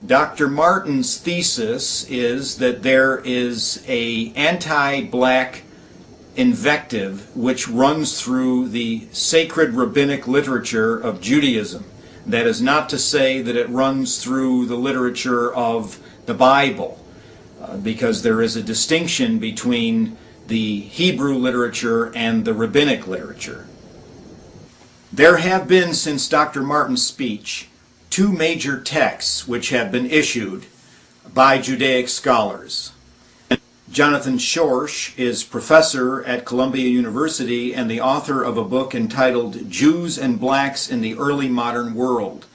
Dr. Martin's thesis is that there is an anti-black invective which runs through the sacred rabbinic literature of Judaism. That is not to say that it runs through the literature of the Bible, because there is a distinction between the Hebrew literature and the rabbinic literature. There have been, since Dr. Martin's speech, two major texts which have been issued by Judaic scholars. Jonathan Schorsch is professor at Columbia University and the author of a book entitled Jews and Blacks in the Early Modern World.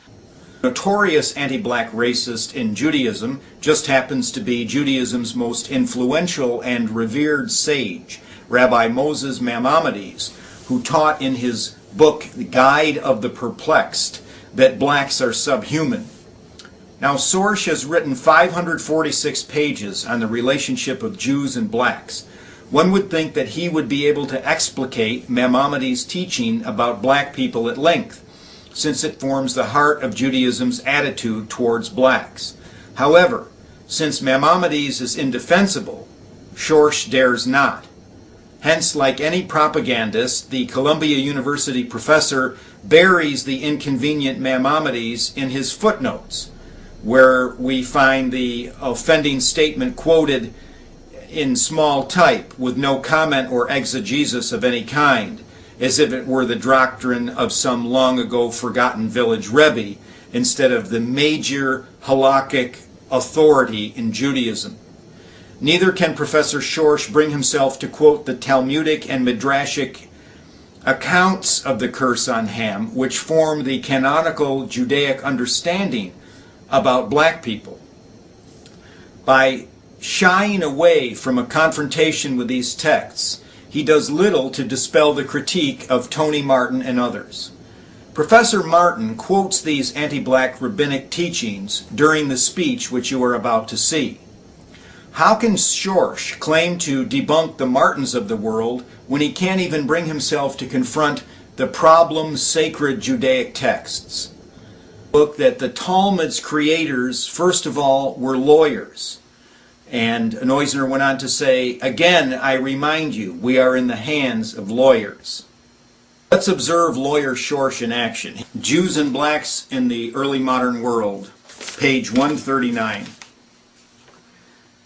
Notorious anti-black racist in Judaism just happens to be Judaism's most influential and revered sage, Rabbi Moses Maimonides, who taught in his book, The Guide of the Perplexed, that blacks are subhuman. Now, Schorsch has written 546 pages on the relationship of Jews and blacks. One would think that he would be able to explicate Maimonides' teaching about black people at length, since it forms the heart of Judaism's attitude towards blacks. However, since Maimonides is indefensible, Schorsch dares not. Hence, like any propagandist, the Columbia University professor buries the inconvenient Maimonides in his footnotes, where we find the offending statement quoted in small type with no comment or exegesis of any kind, as if it were the doctrine of some long ago forgotten village rebbe instead of the major halakhic authority in Judaism. Neither can Professor Schorsch bring himself to quote the Talmudic and Midrashic accounts of the curse on Ham, which form the canonical Judaic understanding about black people. By shying away from a confrontation with these texts, he does little to dispel the critique of Tony Martin and others. Professor Martin quotes these anti-black rabbinic teachings during the speech which you are about to see. How can Schorsch claim to debunk the Martins of the world when he can't even bring himself to confront the problem sacred Judaic texts? Book that the Talmud's creators, first of all, were lawyers. And Neusner went on to say, again, I remind you, we are in the hands of lawyers. Let's observe lawyer Schorsch in action. Jews and Blacks in the Early Modern World, page 139.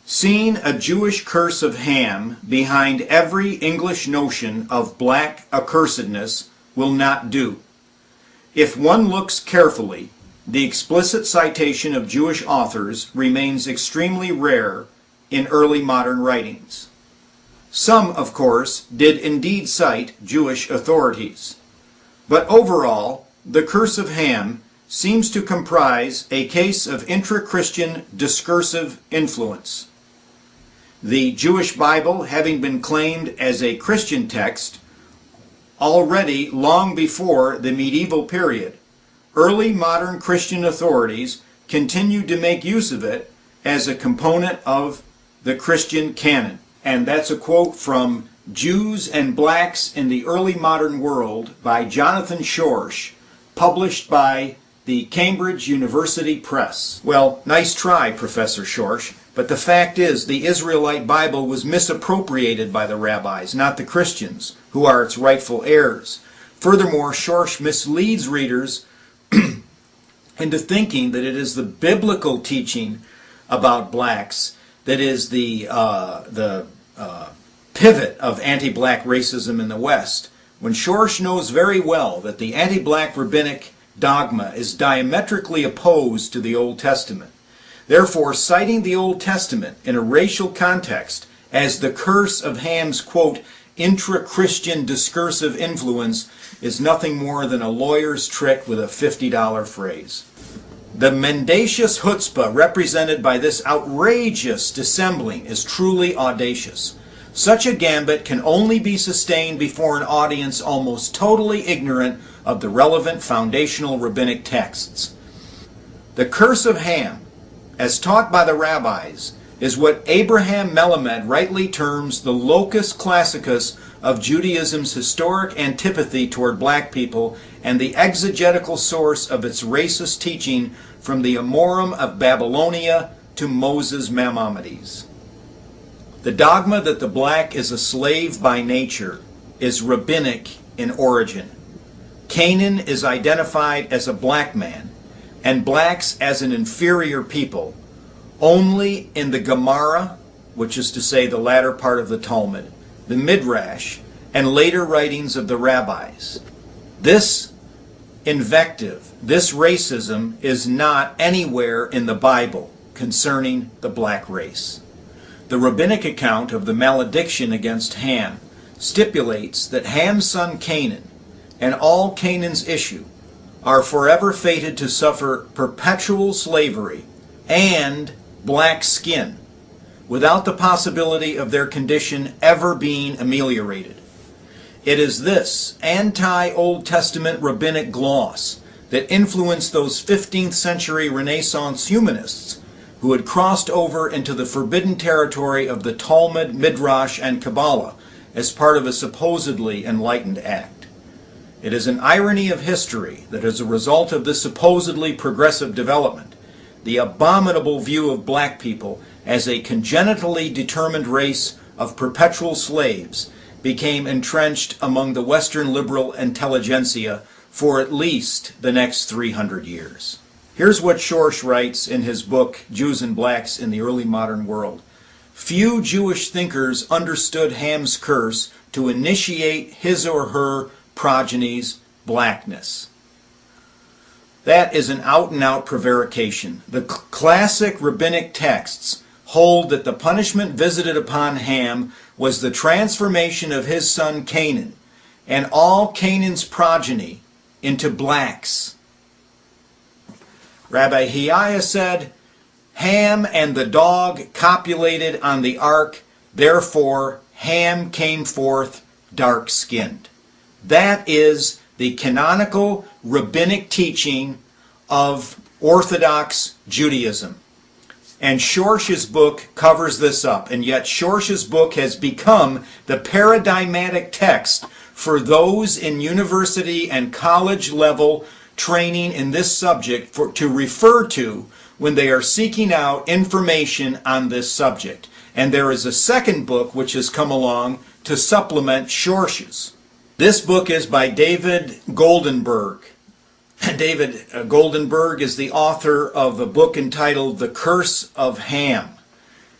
Seeing a Jewish curse of Ham behind every English notion of black accursedness will not do. If one looks carefully, the explicit citation of Jewish authors remains extremely rare in early modern writings. Some, of course, did indeed cite Jewish authorities. But overall, the curse of Ham seems to comprise a case of intra-Christian discursive influence. The Jewish Bible having been claimed as a Christian text already long before the medieval period, early modern Christian authorities continued to make use of it as a component of the Christian canon. And that's a quote from Jews and Blacks in the Early Modern World by Jonathan Schorsch, published by the Cambridge University Press. Well, nice try, Professor Schorsch, but the fact is the Israelite Bible was misappropriated by the rabbis, not the Christians, who are its rightful heirs. Furthermore, Schorsch misleads readers into thinking that it is the biblical teaching about blacks that is the pivot of anti-black racism in the West, when Schorsch knows very well that the anti-black rabbinic dogma is diametrically opposed to the Old Testament. Therefore, citing the Old Testament in a racial context as the curse of Ham's, quote, intra-Christian discursive influence is nothing more than a lawyer's trick with a $50 phrase. The mendacious chutzpah represented by this outrageous dissembling is truly audacious. Such a gambit can only be sustained before an audience almost totally ignorant of the relevant foundational rabbinic texts. The curse of Ham, as taught by the rabbis, is what Abraham Melamed rightly terms the locus classicus of Judaism's historic antipathy toward black people and the exegetical source of its racist teaching from the Amorim of Babylonia to Moses Maimonides. The dogma that the black is a slave by nature is rabbinic in origin. Canaan is identified as a black man, and blacks as an inferior people, only in the Gemara, which is to say the latter part of the Talmud, the Midrash, and later writings of the rabbis. This invective, this racism, is not anywhere in the Bible concerning the black race. The rabbinic account of the malediction against Ham stipulates that Ham's son Canaan and all Canaan's issue are forever fated to suffer perpetual slavery and black skin, without the possibility of their condition ever being ameliorated. It is this anti-Old Testament rabbinic gloss that influenced those 15th century Renaissance humanists who had crossed over into the forbidden territory of the Talmud, Midrash, and Kabbalah as part of a supposedly enlightened act. It is an irony of history that as a result of this supposedly progressive development, the abominable view of black people as a congenitally determined race of perpetual slaves became entrenched among the Western liberal intelligentsia for at least the next 300 years. Here's what Schorsch writes in his book, Jews and Blacks in the Early Modern World. Few Jewish thinkers understood Ham's curse to initiate his or her progeny's blackness. That is an out-and-out prevarication. The classic rabbinic texts hold that the punishment visited upon Ham was the transformation of his son Canaan and all Canaan's progeny into blacks. Rabbi Hiah said, Ham and the dog copulated on the ark, therefore Ham came forth dark-skinned. That is the canonical rabbinic teaching of Orthodox Judaism. And Schorsch's book covers this up, and yet Schorsch's book has become the paradigmatic text for those in university and college level training in this subject to refer to when they are seeking out information on this subject. And there is a second book which has come along to supplement Schorsch's. This book is by David Goldenberg. David Goldenberg is the author of a book entitled The Curse of Ham.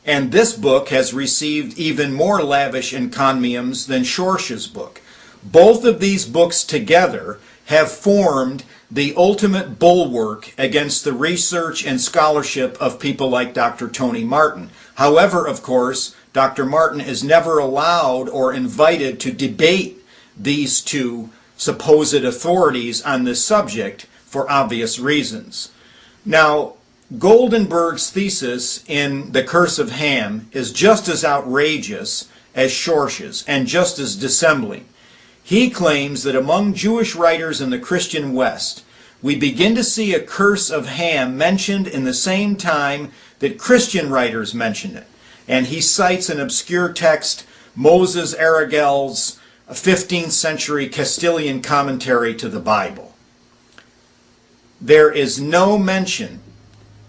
And this book has received even more lavish encomiums than Schorsch's book. Both of these books together have formed the ultimate bulwark against the research and scholarship of people like Dr. Tony Martin. However, of course, Dr. Martin is never allowed or invited to debate these two supposed authorities on this subject for obvious reasons. Now, Goldenberg's thesis in The Curse of Ham is just as outrageous as Schorsch's and just as dissembling. He claims that among Jewish writers in the Christian West, we begin to see a curse of Ham mentioned in the same time that Christian writers mention it. And he cites an obscure text, Moses Aragel's 15th century Castilian commentary to the Bible. There is no mention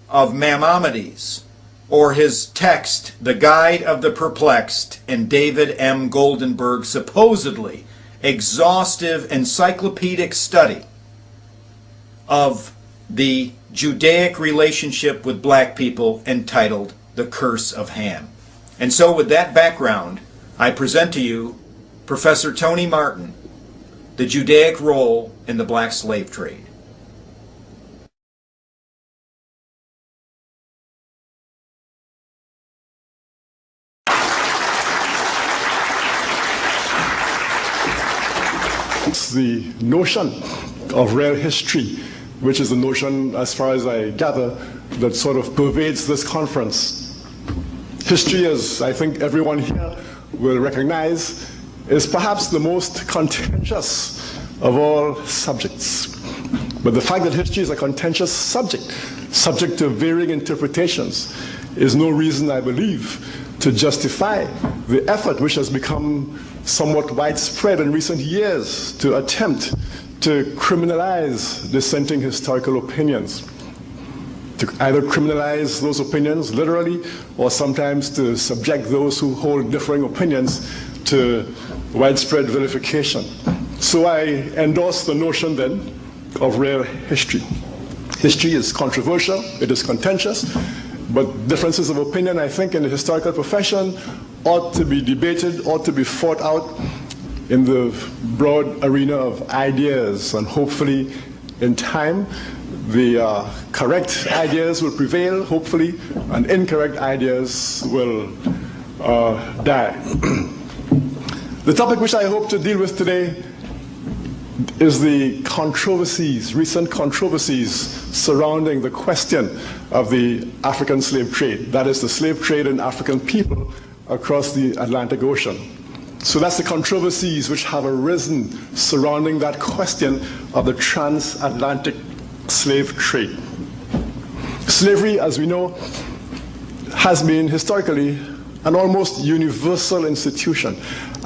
of Maimonides or his text, The Guide of the Perplexed, in David M. Goldenberg's supposedly exhaustive encyclopedic study of the Judaic relationship with black people entitled The Curse of Ham. And so with that background, I present to you Professor Tony Martin, The Judaic Role in the Black Slave Trade. The notion of real history, which is a notion, as far as I gather, that sort of pervades this conference. History, as I think everyone here will recognize, is perhaps the most contentious of all subjects. But the fact that history is a contentious subject, subject to varying interpretations, is no reason, I believe, to justify the effort which has become somewhat widespread in recent years to attempt to criminalize dissenting historical opinions. to either criminalize those opinions literally, or sometimes to subject those who hold differing opinions to widespread vilification. So I endorse the notion then of real history. History is controversial, it is contentious, but differences of opinion, I think, in the historical profession ought to be debated, ought to be fought out in the broad arena of ideas, and hopefully in time the correct ideas will prevail, hopefully, and incorrect ideas will die. The topic which I hope to deal with today is the controversies, recent controversies surrounding the question of the African slave trade. That is the slave trade in African people across the Atlantic Ocean. So that's the controversies which have arisen surrounding that question of the transatlantic slave trade. Slavery, as we know, has been historically an almost universal institution.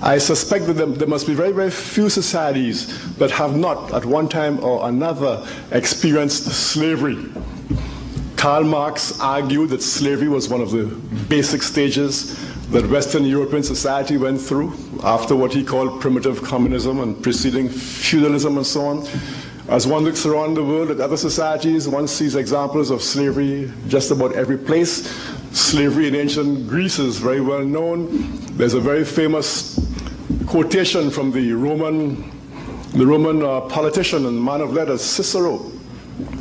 I suspect that there must be very, very few societies that have not, at one time or another, experienced slavery. Karl Marx argued that slavery was one of the basic stages that Western European society went through after what he called primitive communism and preceding feudalism and so on. As one looks around the world at other societies, one sees examples of slavery just about every place. Slavery in ancient Greece is very well known. There's a very famous quotation from the Roman politician and man of letters, Cicero,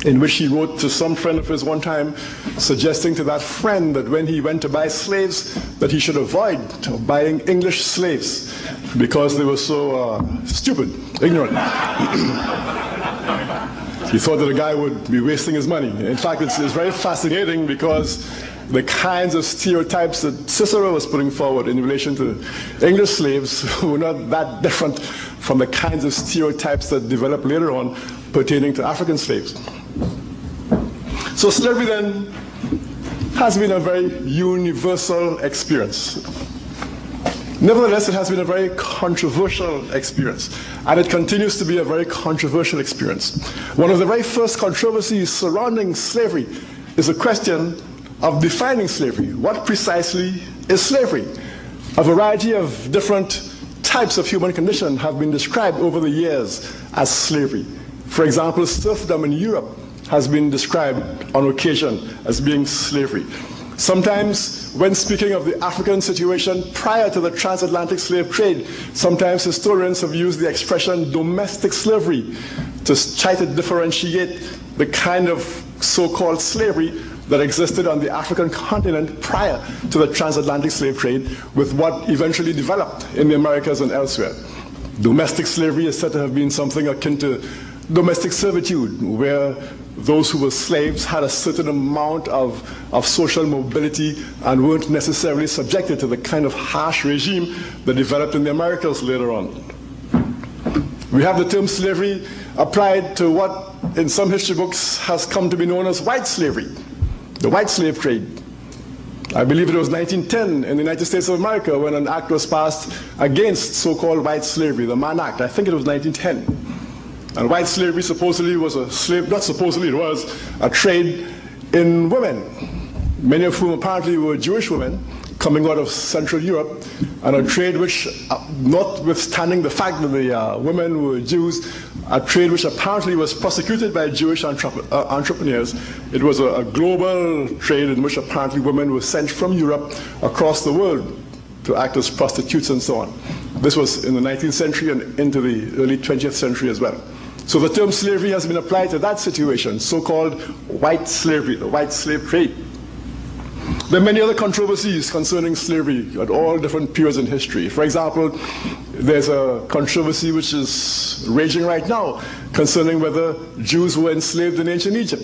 in which he wrote to some friend of his one time, suggesting to that friend that when he went to buy slaves, that he should avoid buying English slaves because they were so stupid, ignorant. He thought that the guy would be wasting his money. In fact, it's very fascinating because the kinds of stereotypes that Cicero was putting forward in relation to English slaves were not that different from the kinds of stereotypes that developed later on pertaining to African slaves. So slavery then has been a very universal experience. Nevertheless, it has been a very controversial experience, and it continues to be a very controversial experience. One of the very first controversies surrounding slavery is the question of defining slavery. What precisely is slavery? A variety of different types of human condition have been described over the years as slavery. For example, serfdom in Europe has been described on occasion as being slavery. Sometimes, when speaking of the African situation prior to the transatlantic slave trade, sometimes historians have used the expression domestic slavery to try to differentiate the kind of so-called slavery that existed on the African continent prior to the transatlantic slave trade with what eventually developed in the Americas and elsewhere. Domestic slavery is said to have been something akin to domestic servitude, where those who were slaves had a certain amount of social mobility and weren't necessarily subjected to the kind of harsh regime that developed in the Americas later on. We have the term slavery applied to what in some history books has come to be known as white slavery, the white slave trade. I believe it was 1910 in the United States of America when an act was passed against so-called white slavery, the Mann Act. I think it was 1910. And white slavery supposedly was a slave, not supposedly, it was a trade in women, many of whom apparently were Jewish women coming out of Central Europe, and a trade which, notwithstanding the fact that the women were Jews, a trade which apparently was prosecuted by Jewish entrepreneurs. It was a global trade in which apparently women were sent from Europe across the world to act as prostitutes and so on. This was in the 19th century and into the early 20th century as well. So the term slavery has been applied to that situation, so-called white slavery, the white slave trade. There are many other controversies concerning slavery at all different periods in history. For example, there's a controversy which is raging right now concerning whether Jews were enslaved in ancient Egypt.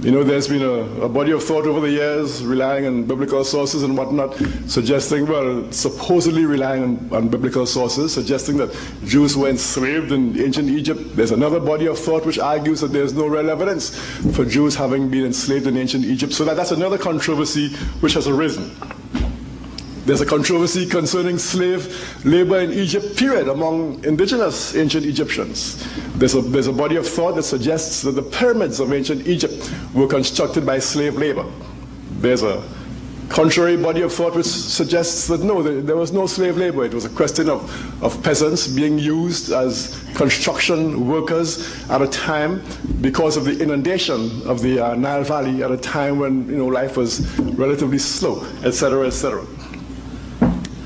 You know, there's been a body of thought over the years relying on biblical sources and whatnot, suggesting, well, supposedly relying on biblical sources, suggesting that Jews were enslaved in ancient Egypt. There's another body of thought which argues that there's no real evidence for Jews having been enslaved in ancient Egypt. So that's another controversy which has arisen. There's a controversy concerning slave labor in Egypt, period, among indigenous ancient Egyptians. There's a body of thought that suggests that the pyramids of ancient Egypt were constructed by slave labor. There's a contrary body of thought which suggests that no, there was no slave labor. It was a question of peasants being used as construction workers at a time because of the inundation of the Nile Valley at a time when life was relatively slow, etc., etc.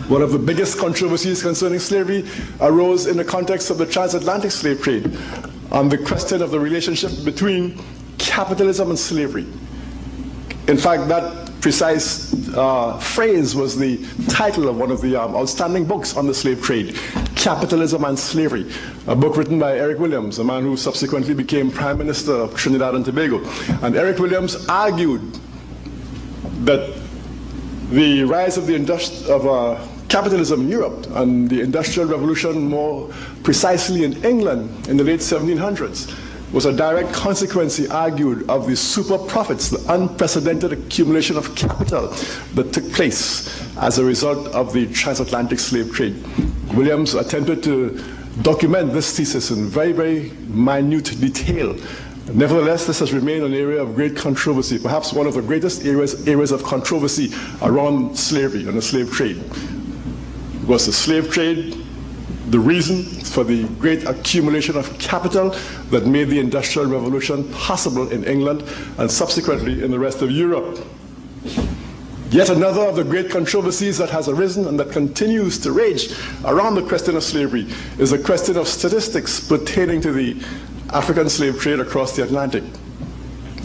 One of the biggest controversies concerning slavery arose in the context of the transatlantic slave trade on the question of the relationship between capitalism and slavery. In fact, that precise phrase was the title of one of the outstanding books on the slave trade, Capitalism and Slavery, a book written by Eric Williams, a man who subsequently became Prime Minister of Trinidad and Tobago. And Eric Williams argued that the rise of capitalism in Europe and the Industrial Revolution, more precisely in England in the late 1700s, was a direct consequence, he argued, of the super profits, the unprecedented accumulation of capital that took place as a result of the transatlantic slave trade. Williams attempted to document this thesis in very, very minute detail. Nevertheless, this has remained an area of great controversy, perhaps one of the greatest areas of controversy around slavery and the slave trade. Was the slave trade the reason for the great accumulation of capital that made the Industrial Revolution possible in England and subsequently in the rest of Europe? Yet another of the great controversies that has arisen and that continues to rage around the question of slavery is the question of statistics pertaining to the African slave trade across the Atlantic.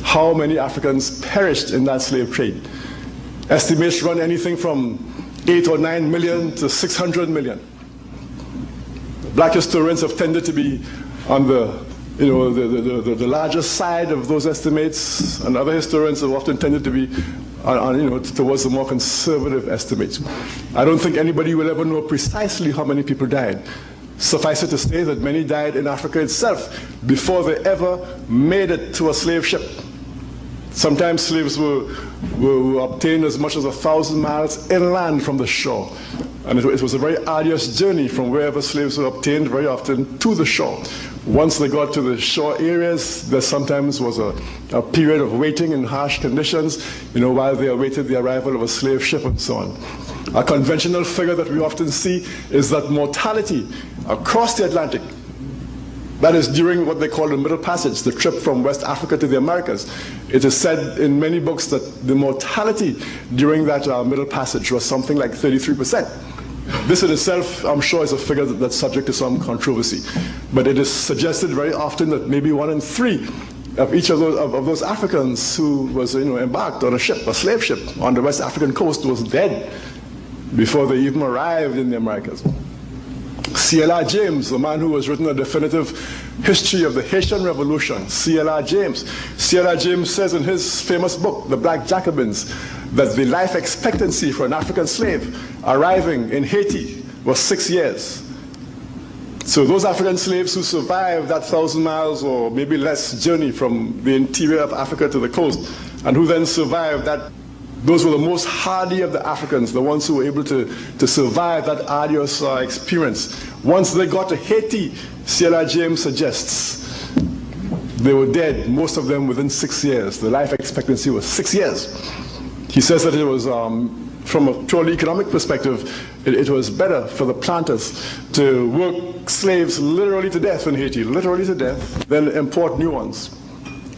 How many Africans perished in that slave trade? Estimates run anything from 8 or 9 million to 600 million. Black historians have tended to be on the larger side of those estimates, and other historians have often tended to be towards the more conservative estimates. I don't think anybody will ever know precisely how many people died. Suffice it to say that many died in Africa itself before they ever made it to a slave ship. Sometimes slaves were obtained as much as 1,000 miles inland from the shore. And it was a very arduous journey from wherever slaves were obtained, very often to the shore. Once they got to the shore areas, there sometimes was a period of waiting in harsh conditions, while they awaited the arrival of a slave ship and so on. A conventional figure that we often see is that mortality across the Atlantic, that is during what they call the Middle Passage, the trip from West Africa to the Americas. It is said in many books that the mortality during that Middle Passage was something like 33%. This in itself, I'm sure, is a figure that's subject to some controversy. But it is suggested very often that maybe 1 in 3 of each of those Africans who was embarked on a ship, a slave ship, on the West African coast was dead before they even arrived in the Americas. C.L.R. James, the man who has written a definitive history of the Haitian Revolution, C.L.R. James. C.L.R. James says in his famous book, The Black Jacobins, that the life expectancy for an African slave arriving in Haiti was 6 years. So those African slaves who survived that 1,000 miles or maybe less journey from the interior of Africa to the coast, and who then survived that, those were the most hardy of the Africans, the ones who were able to survive that arduous experience. Once they got to Haiti, C.L.R. James suggests they were dead, most of them within 6 years. The life expectancy was 6 years. He says that it was, from a purely economic perspective, it was better for the planters to work slaves literally to death in Haiti, literally to death, than import new ones,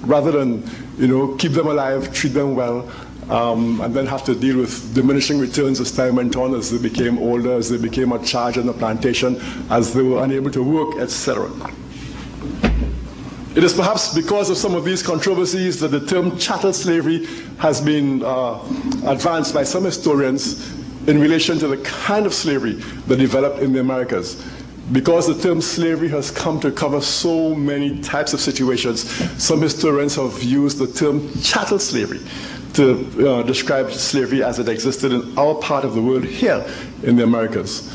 rather than keep them alive, treat them well, and then have to deal with diminishing returns as time went on, as they became older, as they became a charge on the plantation, as they were unable to work, etc. It is perhaps because of some of these controversies that the term chattel slavery has been advanced by some historians in relation to the kind of slavery that developed in the Americas. Because the term slavery has come to cover so many types of situations, some historians have used the term chattel slavery to describe slavery as it existed in our part of the world here in the Americas.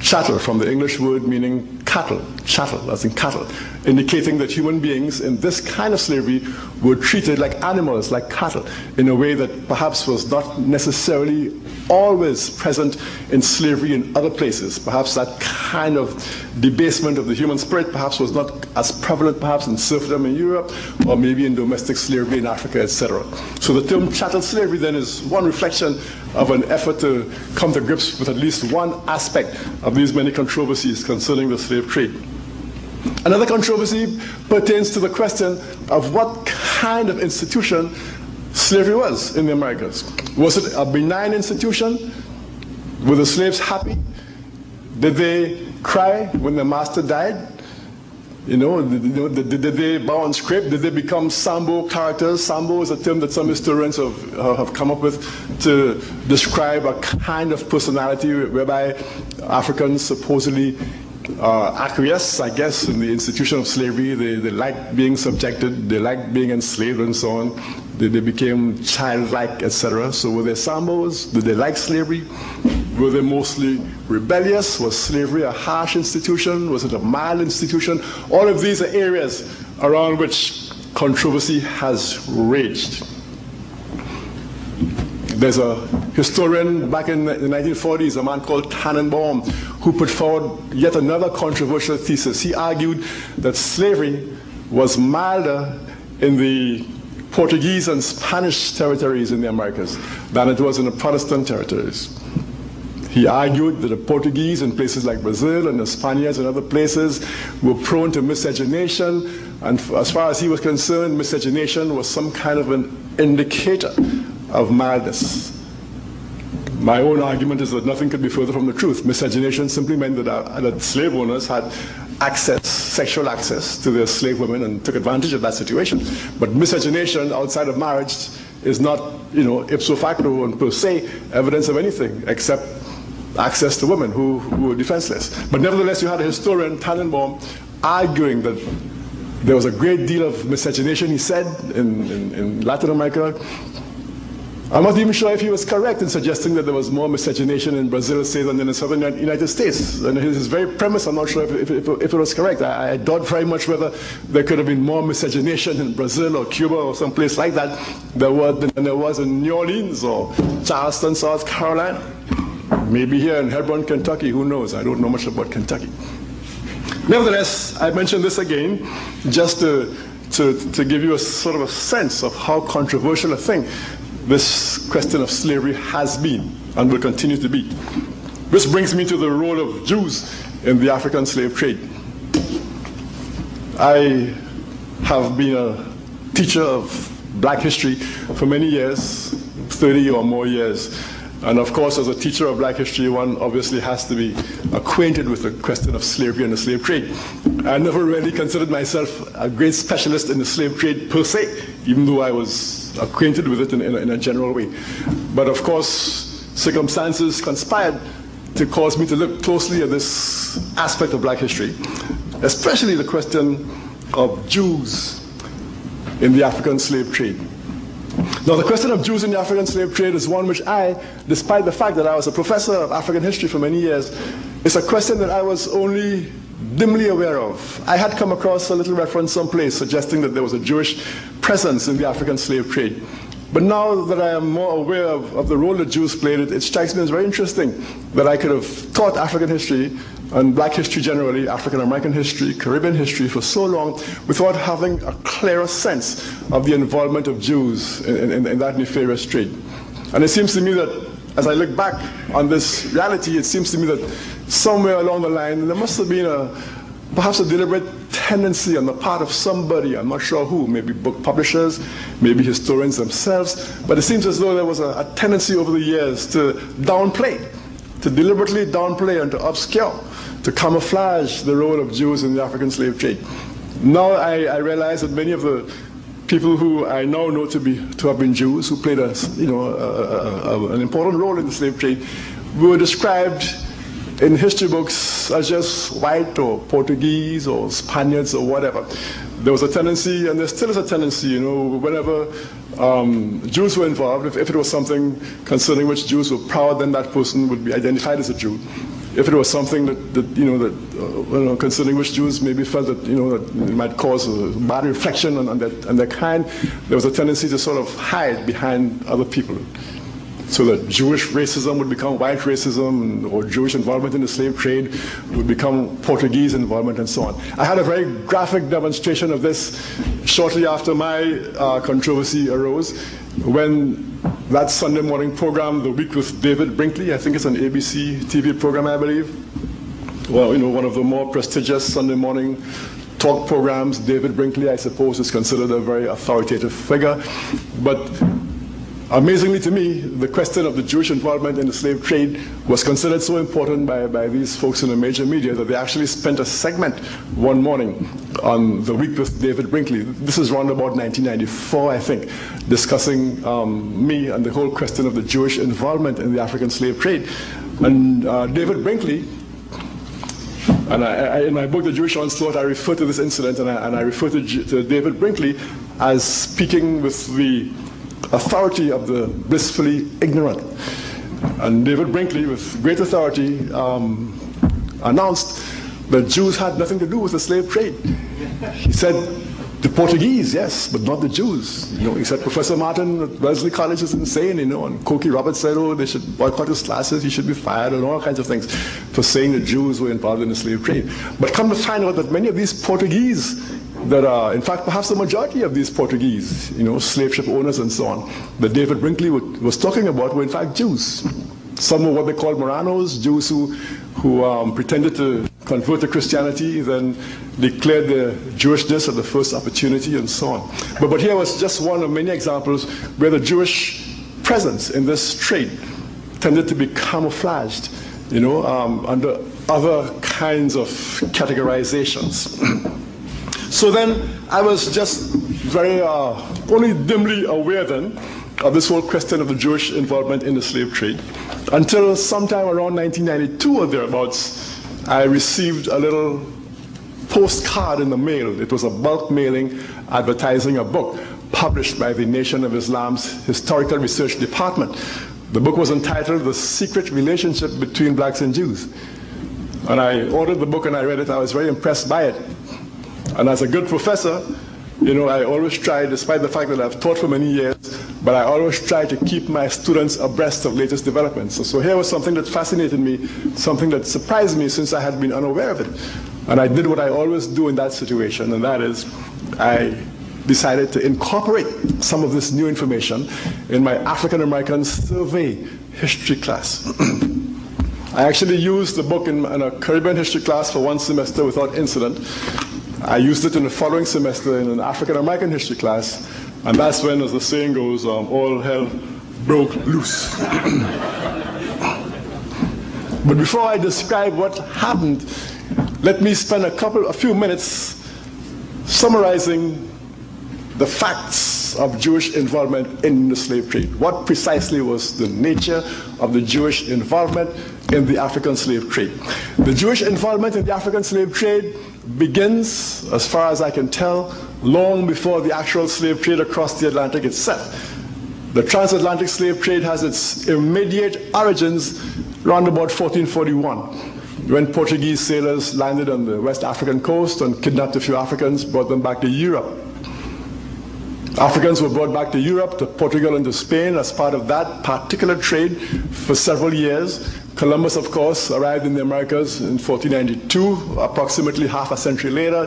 Chattel, from the English word meaning cattle, chattel, as in cattle, indicating that human beings in this kind of slavery were treated like animals, like cattle, in a way that perhaps was not necessarily always present in slavery in other places. Perhaps that kind of debasement of the human spirit perhaps was not as prevalent perhaps in serfdom in Europe, or maybe in domestic slavery in Africa, etc. So the term chattel slavery then is one reflection of an effort to come to grips with at least one aspect of these many controversies concerning the slave trade. Another controversy pertains to the question of what kind of institution slavery was in the Americas. Was it a benign institution? Were the slaves happy? Did they cry when their master died? Did they bow and scrape? Did they become Sambo characters? Sambo is a term that some historians have come up with to describe a kind of personality whereby Africans supposedly acquiesce, I guess, in the institution of slavery. They like being subjected, they like being enslaved and so on. They became childlike, etc. So were they Sambos? Did they like slavery? Were they mostly rebellious? Was slavery a harsh institution? Was it a mild institution? All of these are areas around which controversy has raged. There's a historian back in the 1940s, a man called Tannenbaum, who put forward yet another controversial thesis. He argued that slavery was milder in the Portuguese and Spanish territories in the Americas than it was in the Protestant territories. He argued that the Portuguese in places like Brazil and the Spaniards and other places were prone to miscegenation, and as far as he was concerned, miscegenation was some kind of an indicator of mildness. My own argument is that nothing could be further from the truth. Miscegenation simply meant that slave owners had access, sexual access to their slave women and took advantage of that situation. But miscegenation outside of marriage is not, ipso facto and per se evidence of anything except access to women who were defenseless. But nevertheless, you had a historian, Tannenbaum, arguing that there was a great deal of miscegenation, he said, in Latin America. I'm not even sure if he was correct in suggesting that there was more miscegenation in Brazil, say, than in the southern United States. And his very premise, I'm not sure if it was correct. I doubt very much whether there could have been more miscegenation in Brazil or Cuba or someplace like that than there was in New Orleans or Charleston, South Carolina. Maybe here in Hebron, Kentucky, who knows? I don't know much about Kentucky. Nevertheless, I mention this again just to give you a sort of a sense of how controversial a thing this question of slavery has been and will continue to be. This brings me to the role of Jews in the African slave trade. I have been a teacher of black history for many years, 30 or more years. And of course, as a teacher of black history, one obviously has to be acquainted with the question of slavery and the slave trade. I never really considered myself a great specialist in the slave trade per se, even though I was acquainted with it in a general way. But of course, circumstances conspired to cause me to look closely at this aspect of black history, especially the question of Jews in the African slave trade. Now, the question of Jews in the African slave trade is one which I, despite the fact that I was a professor of African history for many years, is a question that I was only dimly aware of. I had come across a little reference someplace suggesting that there was a Jewish presence in the African slave trade. But now that I am more aware of the role that Jews played, it strikes me as very interesting that I could have taught African history and black history generally, African American history, Caribbean history for so long without having a clearer sense of the involvement of Jews in that nefarious trade. And it seems to me that as I look back on this reality, it seems to me that somewhere along the line there must have been perhaps a deliberate tendency on the part of somebody, I'm not sure who, maybe book publishers, maybe historians themselves, but it seems as though there was a tendency over the years to downplay, to deliberately downplay and to obscure, to camouflage the role of Jews in the African slave trade. Now I realize that many of the people who I now know to have been Jews, who played an important role in the slave trade, were described in history books as just white or Portuguese or Spaniards or whatever. There was a tendency, and there still is a tendency, whenever Jews were involved, if it was something concerning which Jews were proud, then that person would be identified as a Jew. if it was something that concerning which Jews maybe felt that, that it might cause a bad reflection on their kind, there was a tendency to sort of hide behind other people. So that Jewish racism would become white racism, or Jewish involvement in the slave trade would become Portuguese involvement, and so on. I had a very graphic demonstration of this shortly after my controversy arose, when that Sunday morning program, The Week with David Brinkley, I think it's an ABC TV program, I believe. Well, one of the more prestigious Sunday morning talk programs. David Brinkley, I suppose, is considered a very authoritative figure. But amazingly to me, the question of the Jewish involvement in the slave trade was considered so important by these folks in the major media that they actually spent a segment one morning on The Week with David Brinkley. This is around about 1994, I think, discussing me and the whole question of the Jewish involvement in the African slave trade. And David Brinkley, and in my book, The Jewish Onslaught, I refer to this incident, and I refer to David Brinkley as speaking with the authority of the blissfully ignorant. And David Brinkley, with great authority, announced that Jews had nothing to do with the slave trade. He said, the Portuguese, yes, but not the Jews. He said Professor Martin at Wellesley College is insane, and Cokie Roberts said, oh, they should boycott his classes, he should be fired, and all kinds of things for saying that Jews were involved in the slave trade. But come to find out that many of these Portuguese that are, in fact, perhaps the majority of these Portuguese, slave ship owners and so on, that David Brinkley was talking about were in fact Jews. Some were what they called Moranos, Jews who pretended to convert to Christianity, then declared their Jewishness at the first opportunity and so on. But here was just one of many examples where the Jewish presence in this trade tended to be camouflaged, under other kinds of categorizations. So then I was just very only dimly aware then of this whole question of the Jewish involvement in the slave trade, until sometime around 1992 or thereabouts, I received a little postcard in the mail. It was a bulk mailing advertising a book published by the Nation of Islam's Historical Research Department. The book was entitled The Secret Relationship Between Blacks and Jews. And I ordered the book and I read it. I was very impressed by it. And as a good professor, I always try, despite the fact that I've taught for many years, but I always try to keep my students abreast of latest developments. So here was something that fascinated me, something that surprised me since I had been unaware of it. And I did what I always do in that situation, and that is I decided to incorporate some of this new information in my African American survey history class. I actually used the book in a Caribbean history class for one semester without incident. I used it in the following semester in an African American history class, and that's when, as the saying goes, all hell broke loose. But before I describe what happened, let me spend a few minutes summarizing the facts of Jewish involvement in the slave trade. What precisely was the nature of the Jewish involvement in the African slave trade? The Jewish involvement in the African slave trade begins, as far as I can tell, long before the actual slave trade across the Atlantic itself. The transatlantic slave trade has its immediate origins around about 1441, when Portuguese sailors landed on the West African coast and kidnapped a few Africans, brought them back to Europe. Africans were brought back to Europe, to Portugal and to Spain as part of that particular trade for several years. Columbus, of course, arrived in the Americas in 1492, approximately half a century later.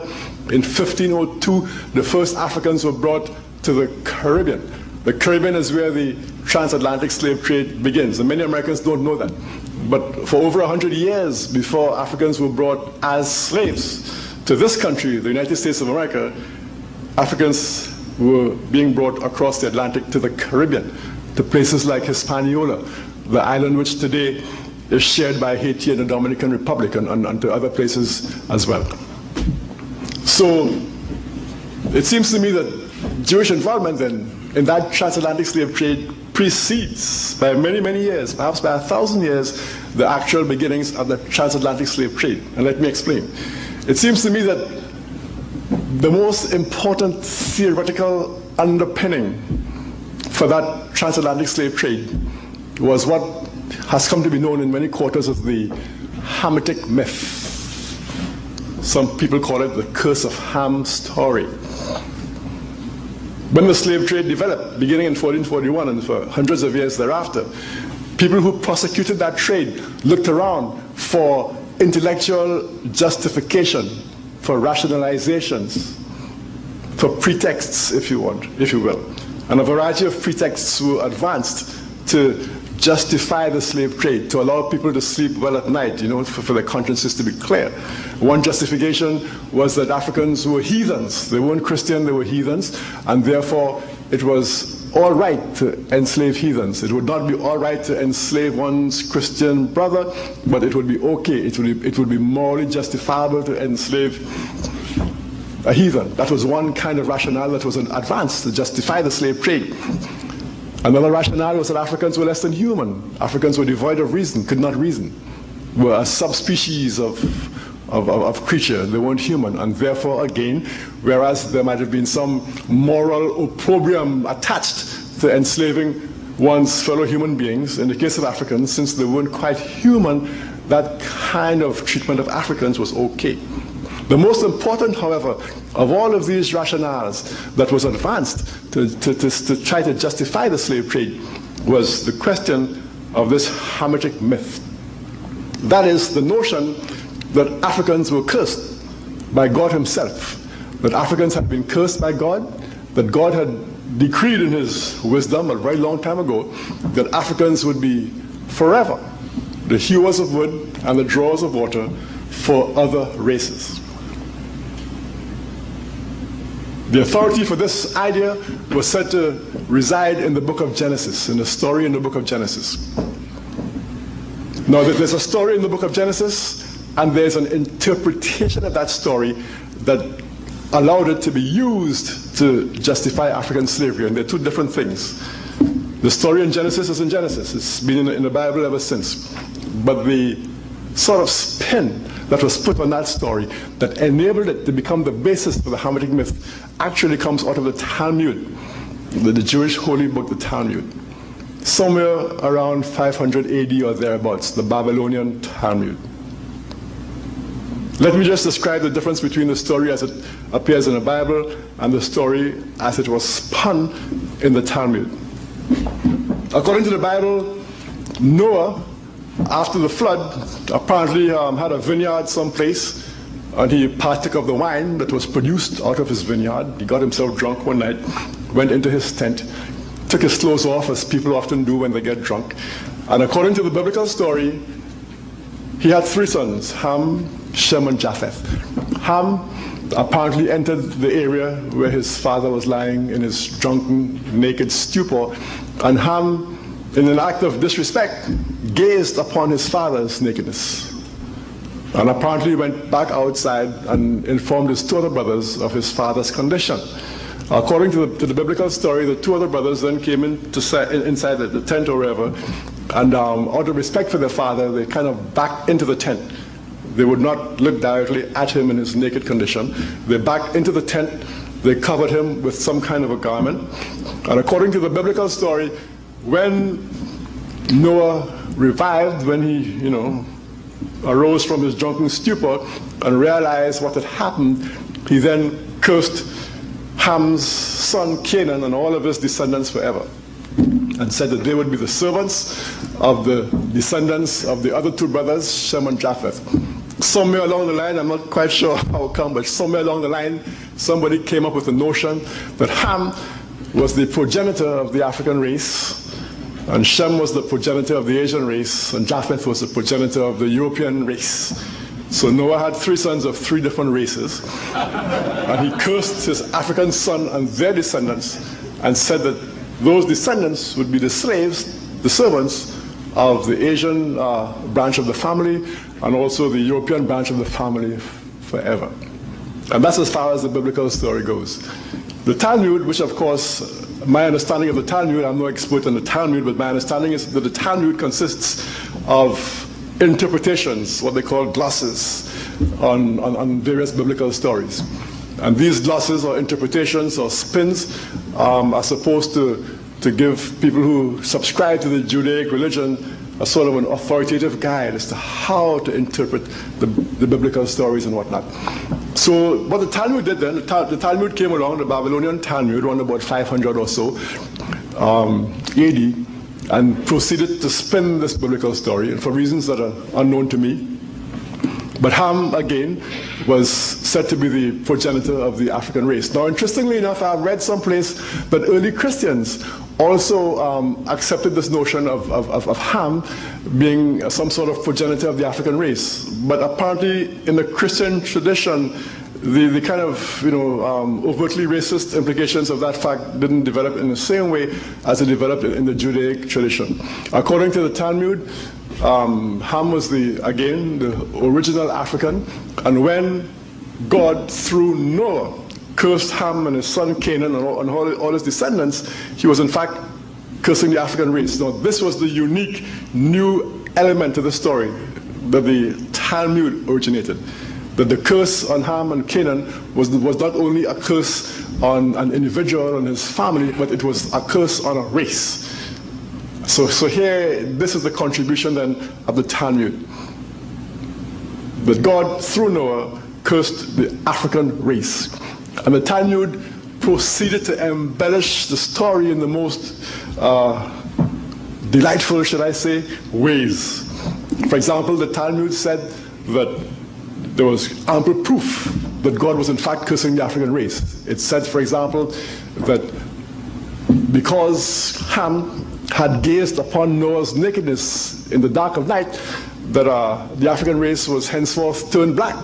In 1502, the first Africans were brought to the Caribbean. The Caribbean is where the transatlantic slave trade begins, and many Americans don't know that. But for over 100 years before Africans were brought as slaves to this country, the United States of America, Africans were being brought across the Atlantic to the Caribbean, to places like Hispaniola, the island which today is shared by Haiti and the Dominican Republic, and to other places as well. So it seems to me that Jewish involvement then in that transatlantic slave trade precedes by many, many years, perhaps by 1,000 years, the actual beginnings of the transatlantic slave trade. And let me explain. It seems to me that the most important theoretical underpinning for that transatlantic slave trade was what has come to be known in many quarters as the Hamitic myth. Some people call it the curse of Ham story. When the slave trade developed, beginning in 1441 and for hundreds of years thereafter, people who prosecuted that trade looked around for intellectual justification, for rationalizations, for pretexts, if you will. And a variety of pretexts were advanced to justify the slave trade, to allow people to sleep well at night, for their consciences to be clear. One justification was that Africans were heathens. They weren't Christian, they were heathens, and therefore it was all right to enslave heathens. It would not be all right to enslave one's Christian brother, but it would be okay. It would be morally justifiable to enslave a heathen. That was one kind of rationale that was advanced to justify the slave trade. Another rationale was that Africans were less than human. Africans were devoid of reason, could not reason, were a subspecies of creature. They weren't human, and therefore, again, whereas there might have been some moral opprobrium attached to enslaving one's fellow human beings, in the case of Africans, since they weren't quite human, that kind of treatment of Africans was okay. The most important, however, of all of these rationales that was advanced to try to justify the slave trade was the question of this Hamitic myth. That is, the notion that Africans were cursed by God himself, that Africans had been cursed by God, that God had decreed in his wisdom a very long time ago that Africans would be forever the hewers of wood and the drawers of water for other races. The authority for this idea was said to reside in the book of Genesis, in the story in the book of Genesis. Now, there's a story in the book of Genesis, and there's an interpretation of that story that allowed it to be used to justify African slavery, and they're two different things. The story in Genesis is in Genesis. It's been in the Bible ever since. But the sort of spin that was put on that story that enabled it to become the basis for the Hamitic myth actually comes out of the Talmud, the Jewish holy book, the Talmud. Somewhere around 500 AD or thereabouts, the Babylonian Talmud. Let me just describe the difference between the story as it appears in the Bible and the story as it was spun in the Talmud. According to the Bible, Noah, after the flood, apparently had a vineyard someplace, and he partook of the wine that was produced out of his vineyard. He got himself drunk one night, went into his tent, took his clothes off, as people often do when they get drunk. And according to the biblical story, he had three sons, Ham, Shem, and Japheth. Ham apparently entered the area where his father was lying in his drunken, naked stupor, and Ham, in an act of disrespect, gazed upon his father's nakedness, and apparently went back outside and informed his two other brothers of his father's condition. According to the biblical story, the two other brothers then came inside the tent or wherever, and out of respect for their father, they kind of backed into the tent. They would not look directly at him in his naked condition. They backed into the tent, they covered him with some kind of a garment, and according to the biblical story, when Noah revived, when he, arose from his drunken stupor and realized what had happened, he then cursed Ham's son Canaan and all of his descendants forever, and said that they would be the servants of the descendants of the other two brothers, Shem and Japheth. Somewhere along the line, I'm not quite sure how it come, but somewhere along the line, somebody came up with the notion that Ham was the progenitor of the African race, and Shem was the progenitor of the Asian race, and Japheth was the progenitor of the European race. So Noah had three sons of three different races, and he cursed his African son and their descendants, and said that those descendants would be the slaves, the servants of the Asian branch of the family, and also the European branch of the family forever. And that's as far as the biblical story goes. The Talmud, which of course, my understanding of the Talmud, I'm no expert on the Talmud, but my understanding is that the Talmud consists of interpretations, what they call glosses, on various biblical stories. And these glosses or interpretations or spins are supposed to give people who subscribe to the Judaic religion a sort of an authoritative guide as to how to interpret the biblical stories and whatnot. So what the Talmud did then, the Talmud came along, the Babylonian Talmud, around about 500 or so AD, and proceeded to spin this biblical story, and for reasons that are unknown to me. But Ham, again, was said to be the progenitor of the African race. Now, interestingly enough, I've read someplace that early Christians also accepted this notion of Ham being some sort of progenitor of the African race. But apparently, in the Christian tradition, the kind of overtly racist implications of that fact didn't develop in the same way as it developed in the Judaic tradition. According to the Talmud, Ham was again the original African, and when God, through Noah, cursed Ham and his son Canaan and all his descendants, he was in fact cursing the African race. Now, this was the unique new element to the story that the Talmud originated. That the curse on Ham and Canaan was not only a curse on an individual and his family, but it was a curse on a race. So here, this is the contribution then of the Talmud. That God, through Noah, cursed the African race. And the Talmud proceeded to embellish the story in the most delightful, should I say, ways. For example, the Talmud said that there was ample proof that God was in fact cursing the African race. It said, for example, that because Ham had gazed upon Noah's nakedness in the dark of night, that the African race was henceforth turned black,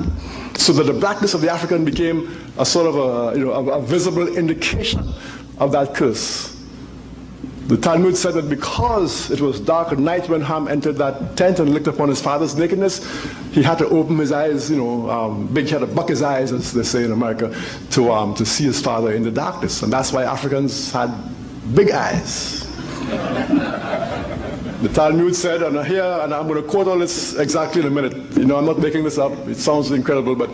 so that the blackness of the African became a sort of a visible indication of that curse. The Talmud said that because it was dark at night when Ham entered that tent and looked upon his father's nakedness, he had to open his eyes, he had to buck his eyes, as they say in America, to see his father in the darkness. And that's why Africans had big eyes. The Talmud said, and I'm going to quote all this exactly in a minute. I'm not making this up. It sounds incredible, but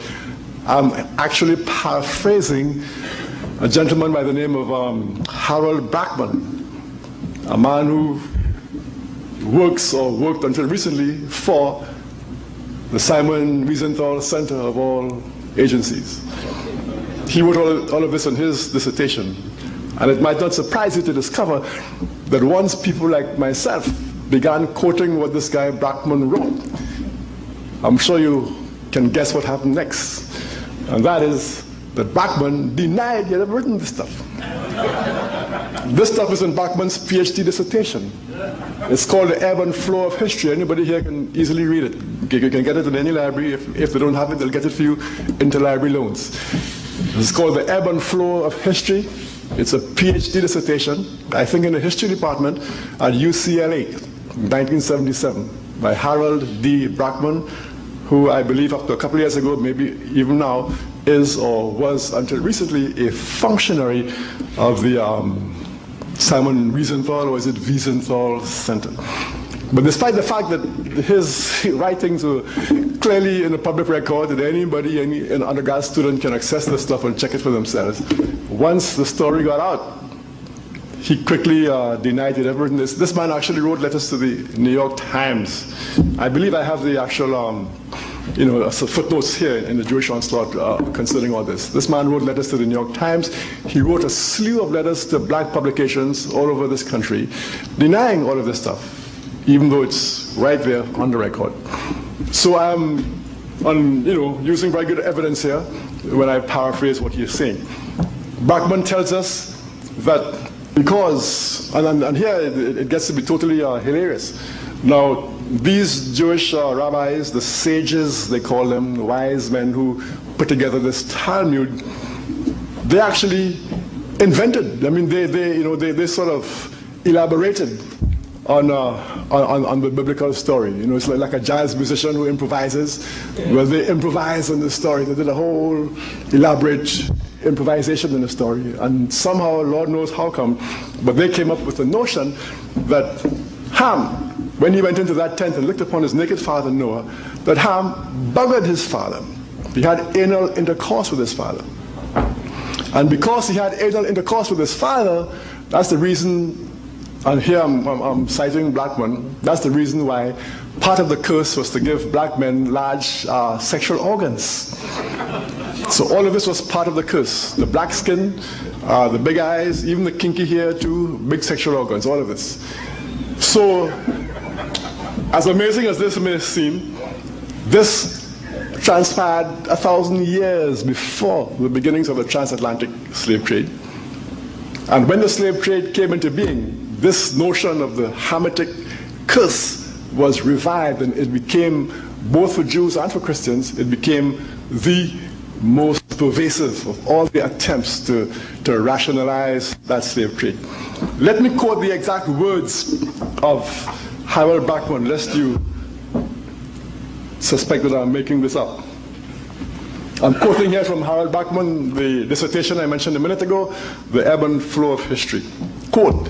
I'm actually paraphrasing a gentleman by the name of Harold Brackman, a man who worked until recently for the Simon Wiesenthal Center of all agencies. He wrote all of this in his dissertation. And it might not surprise you to discover that once people like myself began quoting what this guy Brackman wrote, I'm sure you can guess what happened next. And that is that Brackman denied he had ever written this stuff. This stuff is in Brackman's PhD dissertation. It's called The Ebb and Flow of History. Anybody here can easily read it. You can get it in any library. If they don't have it, they'll get it for you interlibrary loans. It's called The Ebb and Flow of History. It's a PhD dissertation, I think in the history department at UCLA, 1977, by Harold D. Brackman, who I believe up to a couple of years ago, maybe even now, is or was until recently a functionary of the Simon Wiesenthal, or is it Wiesenthal Center. But despite the fact that his writings were clearly in the public record, that an undergrad student can access this stuff and check it for themselves, once the story got out, he quickly denied it ever written this. This man actually wrote letters to the New York Times. I believe I have the actual footnotes here in the Jewish Onslaught concerning all this. This man wrote letters to the New York Times. He wrote a slew of letters to black publications all over this country, denying all of this stuff, even though it's right there on the record. So I'm using very good evidence here when I paraphrase what he's saying. Brackman tells us that because, and here it gets to be totally hilarious. Now, these Jewish rabbis, the sages, they call them, the wise men who put together this Talmud, they actually invented. They sort of elaborated on the biblical story. It's like a jazz musician who improvises. Well, they improvise on the story. They did a whole elaborate improvisation in the story. And somehow, Lord knows how come, but they came up with the notion that Ham, when he went into that tent and looked upon his naked father Noah, that Ham buggered his father. He had anal intercourse with his father. And because he had anal intercourse with his father, that's the reason and here I'm citing Blackman, that's the reason why part of the curse was to give black men large sexual organs. So all of this was part of the curse. The black skin, the big eyes, even the kinky hair too, big sexual organs, all of this. So, as amazing as this may seem, this transpired 1,000 years before the beginnings of the transatlantic slave trade. And when the slave trade came into being, this notion of the Hamitic curse was revived, and it became, both for Jews and for Christians, it became the most pervasive of all the attempts to rationalize that slave trade. Let me quote the exact words of Harold Bachman, lest you suspect that I'm making this up. I'm quoting here from Harold Bachman, the dissertation I mentioned a minute ago, The Ebb and Flow of History. Quote,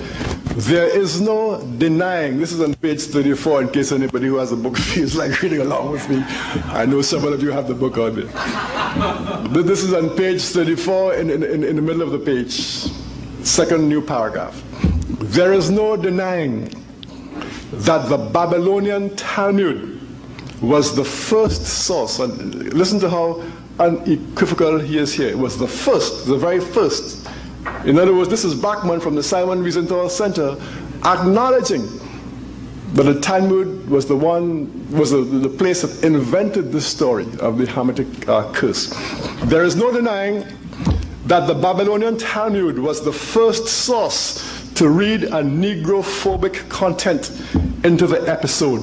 "There is no denying," this is on page 34 in case anybody who has a book feels like reading along with me. I know several of you have the book on there. This is on page 34 in the middle of the page, second new paragraph. "There is no denying that the Babylonian Talmud was the first source," and listen to how unequivocal he is here. It was the first, the very first. In other words, this is Bachman from the Simon Wiesenthal Center acknowledging that the Talmud was the place that invented the story of the Hamitic curse. There is no denying that the Babylonian Talmud was the first source to read a Negrophobic content into the episode.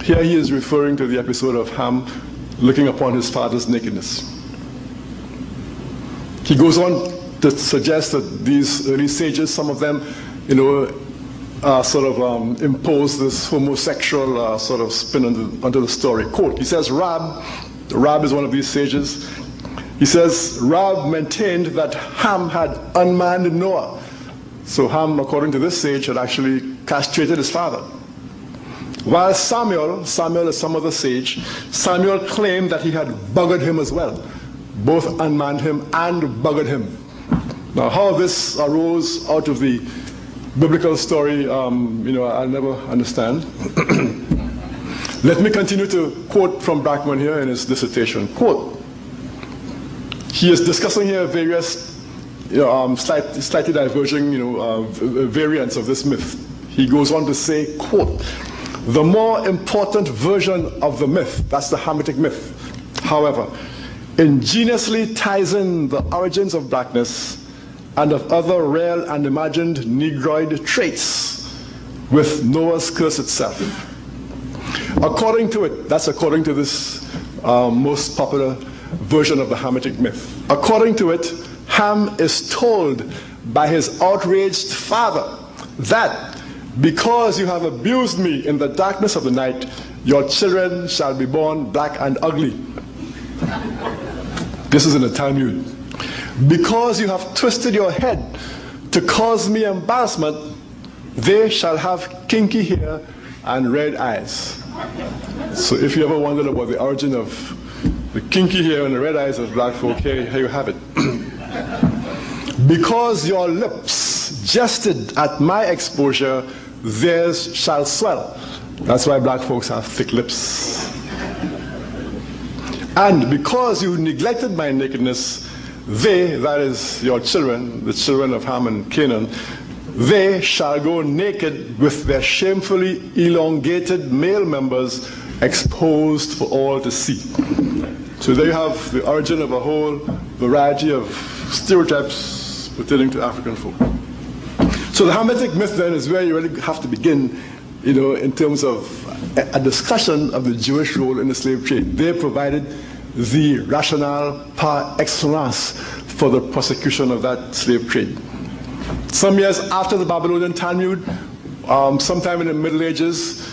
Here he is referring to the episode of Ham looking upon his father's nakedness. He goes on to suggest that these early sages, some of them, impose this homosexual sort of spin onto the story. Quote, he says, Rab is one of these sages. He says, Rab maintained that Ham had unmanned Noah. So Ham, according to this sage, had actually castrated his father. While Samuel is some other sage, Samuel claimed that he had buggered him as well. Both unmanned him and buggered him. Now, how this arose out of the biblical story, I'll never understand. Let me continue to quote from Bachman here in his dissertation. Quote, he is discussing here various, slightly diverging, variants of this myth. He goes on to say, quote, "The more important version of the myth," that's the Hamitic myth, however, "ingeniously ties in the origins of darkness and of other real and imagined Negroid traits with Noah's curse itself." According to it, that's according to this most popular version of the Hamitic myth. According to it, Ham is told by his outraged father that because you have abused me in the darkness of the night, your children shall be born black and ugly. This is in the Talmud. Because you have twisted your head to cause me embarrassment, they shall have kinky hair and red eyes. So if you ever wondered about the origin of the kinky hair and the red eyes of black folk, here you have it. Because your lips jested at my exposure, theirs shall swell. That's why black folks have thick lips. And because you neglected my nakedness, they, that is your children, the children of Ham and Canaan, they shall go naked with their shamefully elongated male members exposed for all to see. So there you have the origin of a whole variety of stereotypes pertaining to African folk. So the Hamitic myth then is where you really have to begin, in terms of a discussion of the Jewish role in the slave trade. They provided the rationale par excellence for the prosecution of that slave trade. Some years after the Babylonian Talmud, sometime in the Middle Ages,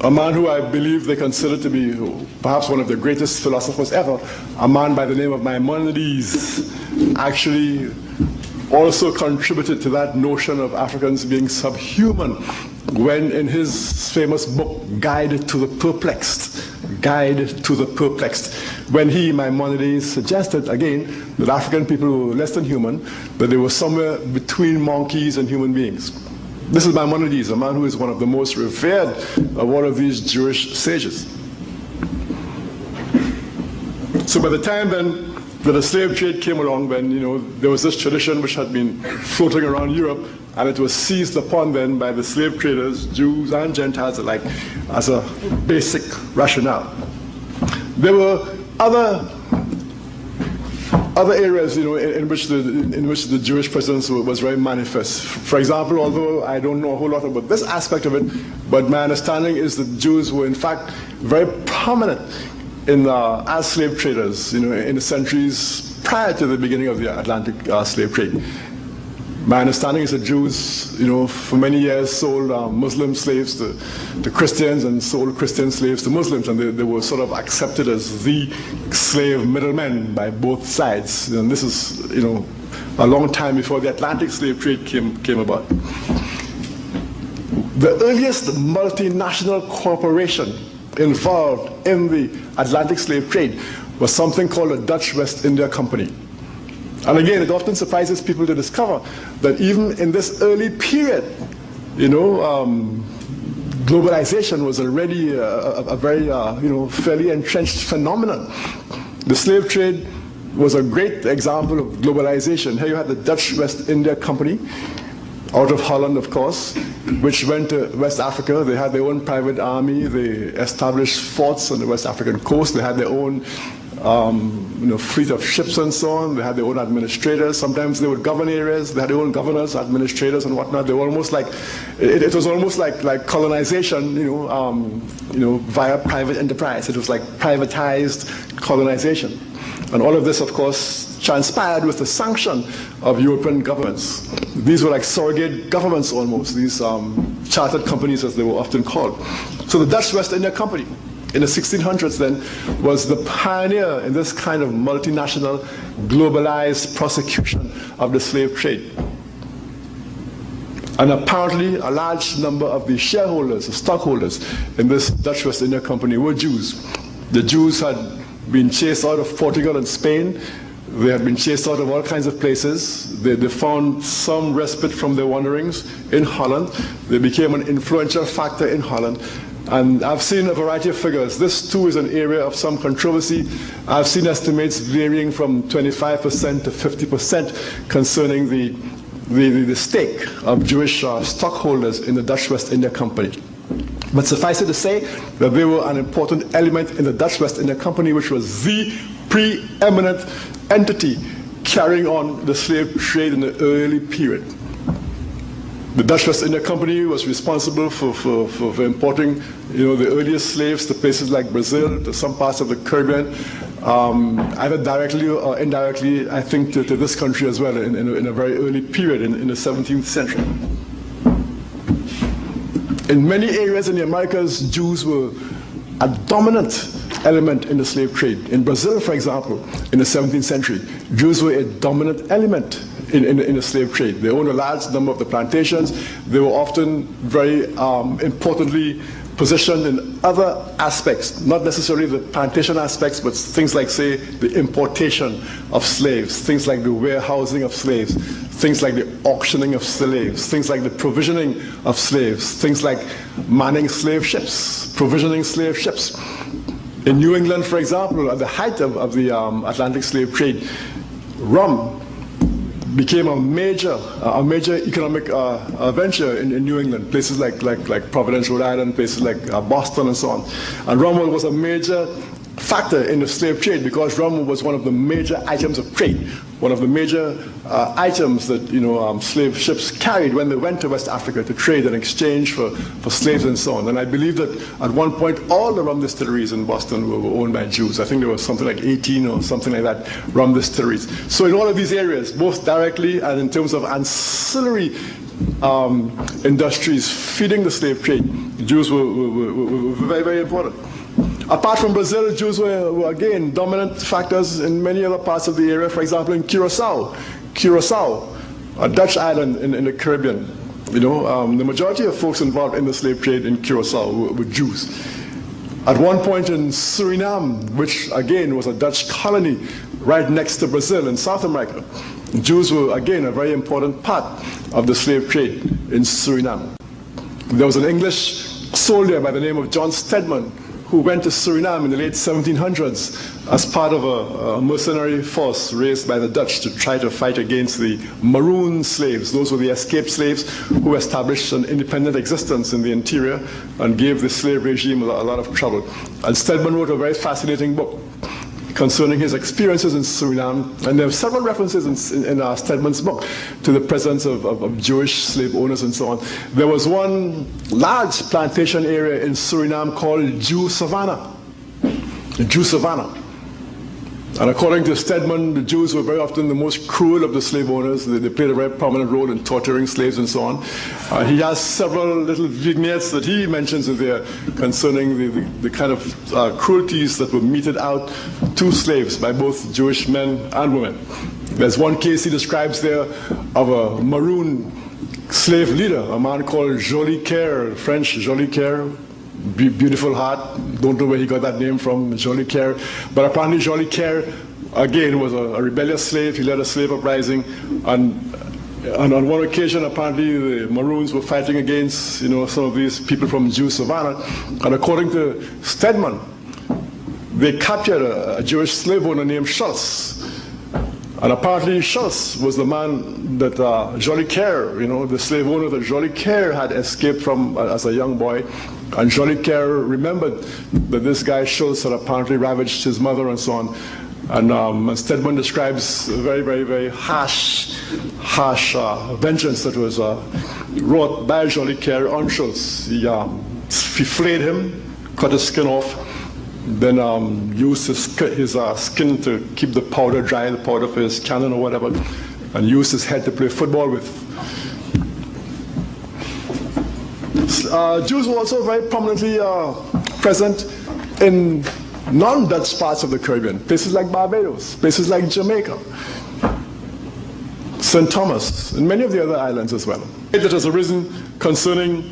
a man who I believe they consider to be perhaps one of the greatest philosophers ever, a man by the name of Maimonides, actually also contributed to that notion of Africans being subhuman when in his famous book, Guide to the Perplexed, when he, Maimonides, suggested again that African people were less than human, that they were somewhere between monkeys and human beings. This is Maimonides, a man who is one of the most revered of all of these Jewish sages. So by the time then that the slave trade came along, then there was this tradition which had been floating around Europe, and it was seized upon then by the slave traders, Jews and Gentiles alike, as a basic rationale. There were other areas, in which the Jewish presence was very manifest. For example, although I don't know a whole lot about this aspect of it, but my understanding is that Jews were in fact very prominent as slave traders, in the centuries prior to the beginning of the Atlantic slave trade. My understanding is that Jews, for many years sold Muslim slaves to Christians and sold Christian slaves to Muslims, and they were sort of accepted as the slave middlemen by both sides. And this is, a long time before the Atlantic slave trade came about. The earliest multinational corporation involved in the Atlantic slave trade was something called the Dutch West India Company. And again, it often surprises people to discover that even in this early period, globalization was already a very, fairly entrenched phenomenon. The slave trade was a great example of globalization. Here you had the Dutch West India Company, out of Holland, of course, which went to West Africa. They had their own private army. They established forts on the West African coast. They had their own fleet of ships and so on. They had their own administrators. Sometimes they would govern areas. They had their own governors, administrators, and whatnot. They were almost like, it was almost like colonization, via private enterprise. It was like privatized colonization. And all of this, of course, transpired with the sanction of European governments. These were like surrogate governments almost, these chartered companies as they were often called. So the Dutch West India Company in the 1600s then was the pioneer in this kind of multinational, globalized prosecution of the slave trade. And apparently a large number of the shareholders, the stockholders in this Dutch West India Company were Jews. The Jews had been chased out of Portugal and Spain. They had been chased out of all kinds of places. They found some respite from their wanderings in Holland. They became an influential factor in Holland. And I've seen a variety of figures. This too is an area of some controversy. I've seen estimates varying from 25% to 50% concerning the stake of Jewish stockholders in the Dutch West India Company. But suffice it to say that they were an important element in the Dutch West India Company, which was the preeminent entity carrying on the slave trade in the early period. The Dutch West India Company was responsible for importing, the earliest slaves to places like Brazil, to some parts of the Caribbean, either directly or indirectly, I think, to this country as well in a very early period in the 17th century. In many areas in the Americas, Jews were a dominant element in the slave trade. In Brazil, for example, in the 17th century, Jews were a dominant element in the slave trade. They owned a large number of the plantations. They were often very importantly positioned in other aspects, not necessarily the plantation aspects, but things like, say, the importation of slaves, things like the warehousing of slaves, things like the auctioning of slaves, things like the provisioning of slaves, things like manning slave ships, provisioning slave ships. In New England, for example, at the height of the Atlantic slave trade, rum became a major economic venture in New England, places like Providence, Rhode Island, places like Boston and so on. And rum was a major factor in the slave trade because rum was one of the major items of trade, one of the major items that slave ships carried when they went to West Africa to trade and exchange for slaves and so on. And I believe that at one point all the rum distilleries in Boston were owned by Jews. I think there was something like 18 or something like that rum distilleries. So in all of these areas, both directly and in terms of ancillary industries feeding the slave trade, Jews were very, very important. Apart from Brazil, Jews were again dominant factors in many other parts of the area. For example, in Curacao, a Dutch island in the Caribbean. The majority of folks involved in the slave trade in Curacao were Jews. At one point in Suriname, which again was a Dutch colony right next to Brazil in South America, Jews were, again, a very important part of the slave trade in Suriname. There was an English soldier by the name of John Stedman who went to Suriname in the late 1700s as part of a mercenary force raised by the Dutch to try to fight against the maroon slaves. Those were the escaped slaves who established an independent existence in the interior and gave the slave regime a lot of trouble. And Stedman wrote a very fascinating book concerning his experiences in Suriname, and there are several references in Stedman's book to the presence of Jewish slave owners and so on. There was one large plantation area in Suriname called Jew Savannah. Jew Savannah. And according to Stedman, the Jews were very often the most cruel of the slave owners. They played a very prominent role in torturing slaves and so on. He has several little vignettes that he mentions in there concerning the kind of cruelties that were meted out to slaves by both Jewish men and women. There's one case he describes there of a maroon slave leader, a man called Jolicoeur, French Jolicoeur. Beautiful heart. Don't know where he got that name from, Jolicoeur. But apparently Jolicoeur, again, was a rebellious slave. He led a slave uprising. And on one occasion, apparently, the Maroons were fighting against, some of these people from Jew Savannah. And according to Stedman, they captured a Jewish slave owner named Schultz. And apparently Schultz was the man that Jolicoeur, the slave owner that Jolicoeur had escaped from as a young boy. And Jolicoeur remembered that this guy Schultz had apparently ravaged his mother and so on. And Stedman describes a very, very, very harsh vengeance that was wrought by Jolicoeur on Schultz. He flayed him, cut his skin off, then used his skin to keep the powder dry, the powder for his cannon or whatever, and used his head to play football with. Jews were also very prominently present in non-Dutch parts of the Caribbean, places like Barbados, places like Jamaica, St. Thomas, and many of the other islands as well. That has arisen concerning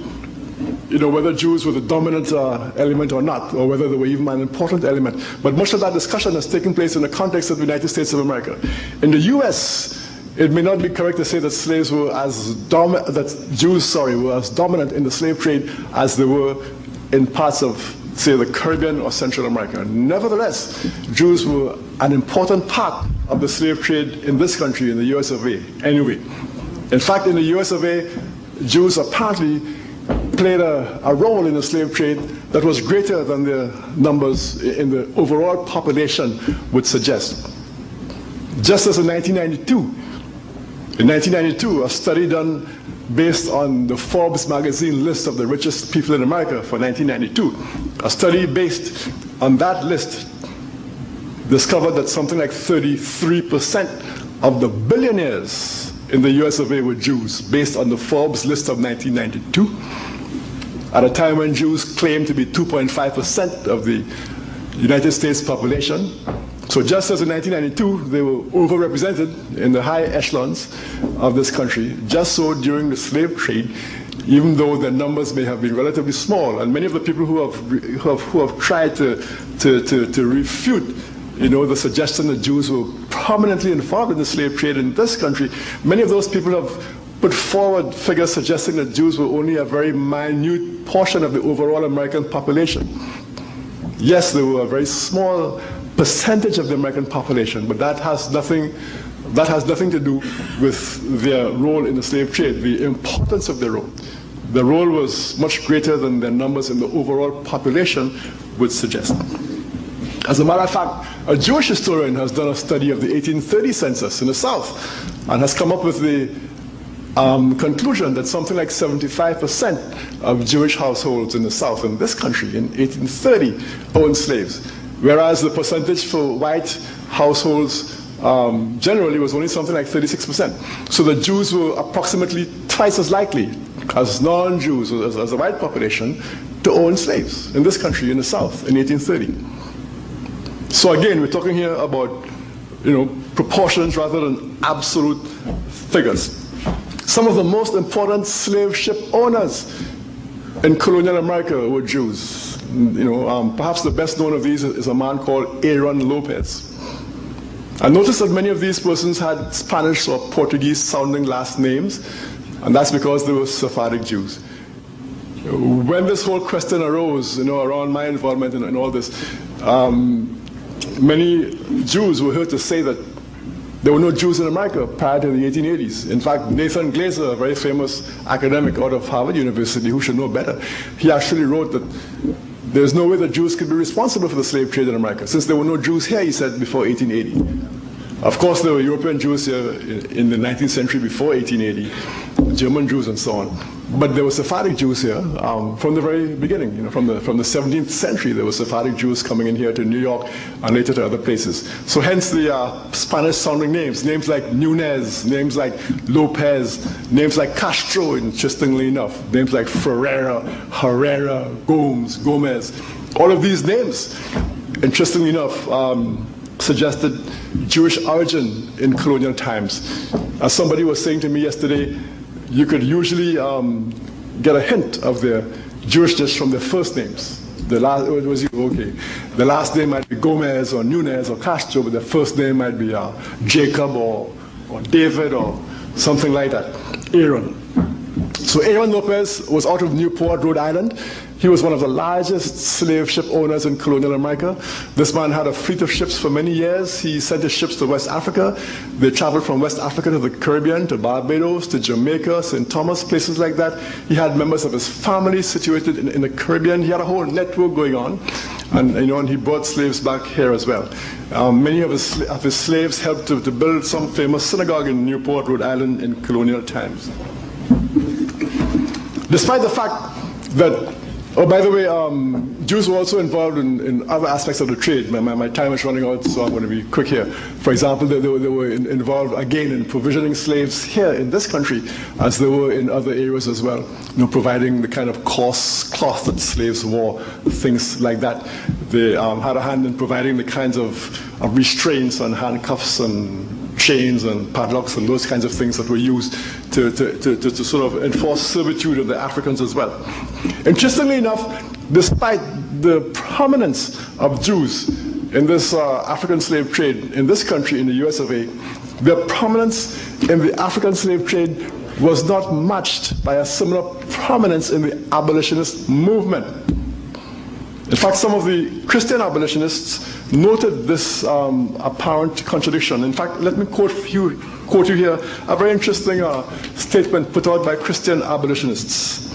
whether Jews were the dominant element or not, or whether they were even an important element. But much of that discussion has taken place in the context of the United States of America. In the US, it may not be correct to say that slaves were Jews were as dominant in the slave trade as they were in parts of, say, the Caribbean or Central America. Nevertheless, Jews were an important part of the slave trade in this country, in the US of A, anyway. In fact, in the US of A, Jews apparently played a role in the slave trade that was greater than the numbers in the overall population would suggest. Just as in 1992, a study done based on the Forbes magazine list of the richest people in America for 1992, a study based on that list discovered that something like 33% of the billionaires in the US of A were Jews, based on the Forbes list of 1992, at a time when Jews claimed to be 2.5% of the United States population. So just as in 1992, they were overrepresented in the high echelons of this country, just so during the slave trade, even though their numbers may have been relatively small. And many of the people who have tried to refute the suggestion that Jews were prominently involved in the slave trade in this country, many of those people have put forward figures suggesting that Jews were only a very minute portion of the overall American population. Yes, they were a very small percentage of the American population, but that has nothing to do with their role in the slave trade, the importance of their role. The role was much greater than their numbers in the overall population would suggest. As a matter of fact, a Jewish historian has done a study of the 1830 census in the South and has come up with the conclusion that something like 75% of Jewish households in the South, in this country, in 1830, owned slaves, whereas the percentage for white households generally was only something like 36%. So the Jews were approximately twice as likely as non-Jews, as the white population, to own slaves in this country, in the South, in 1830. So again, we're talking here about proportions rather than absolute figures. Some of the most important slave ship owners in colonial America were Jews. Perhaps the best known of these is a man called Aaron Lopez. I noticed that many of these persons had Spanish or Portuguese-sounding last names, and that's because they were Sephardic Jews. When this whole question arose, around my involvement in all this, many Jews were heard to say that there were no Jews in America prior to the 1880s. In fact, Nathan Glaser, a very famous academic out of Harvard University who should know better, he actually wrote that there's no way that Jews could be responsible for the slave trade in America, since there were no Jews here, he said, before 1880. Of course, there were European Jews here in the 19th century before 1880, German Jews and so on. But there were Sephardic Jews here from the very beginning. From the 17th century, there were Sephardic Jews coming in here to New York and later to other places. So hence the Spanish-sounding names like Nunez, names like Lopez, names like Castro, interestingly enough, names like Ferreira, Herrera, Gomez. All of these names, interestingly enough, suggested Jewish origin in colonial times. As somebody was saying to me yesterday, you could usually get a hint of their Jewishness from their first names. The last name might be Gomez or Nunez or Castro, but the first name might be Jacob or David or something like that, Aaron. So Aaron Lopez was out of Newport, Rhode Island. He was one of the largest slave ship owners in colonial America. This man had a fleet of ships for many years. He sent his ships to West Africa. They traveled from West Africa to the Caribbean, to Barbados, to Jamaica, St. Thomas, places like that. He had members of his family situated in the Caribbean. He had a whole network going on. And he brought slaves back here as well. Many of his slaves helped to build some famous synagogue in Newport, Rhode Island in colonial times. Despite the fact that, oh, by the way, Jews were also involved in other aspects of the trade. My time is running out, so I'm going to be quick here. For example, they were involved, again, in provisioning slaves here in this country, as they were in other areas as well, providing the kind of coarse cloth that slaves wore, things like that. They had a hand in providing the kinds of restraints on handcuffs and chains and padlocks and those kinds of things that were used to sort of enforce servitude of the Africans as well. Interestingly enough, despite the prominence of Jews in this African slave trade in this country, in the US of A, their prominence in the African slave trade was not matched by a similar prominence in the abolitionist movement. In fact, some of the Christian abolitionists noted this apparent contradiction. In fact, let me quote you here a very interesting statement put out by Christian abolitionists.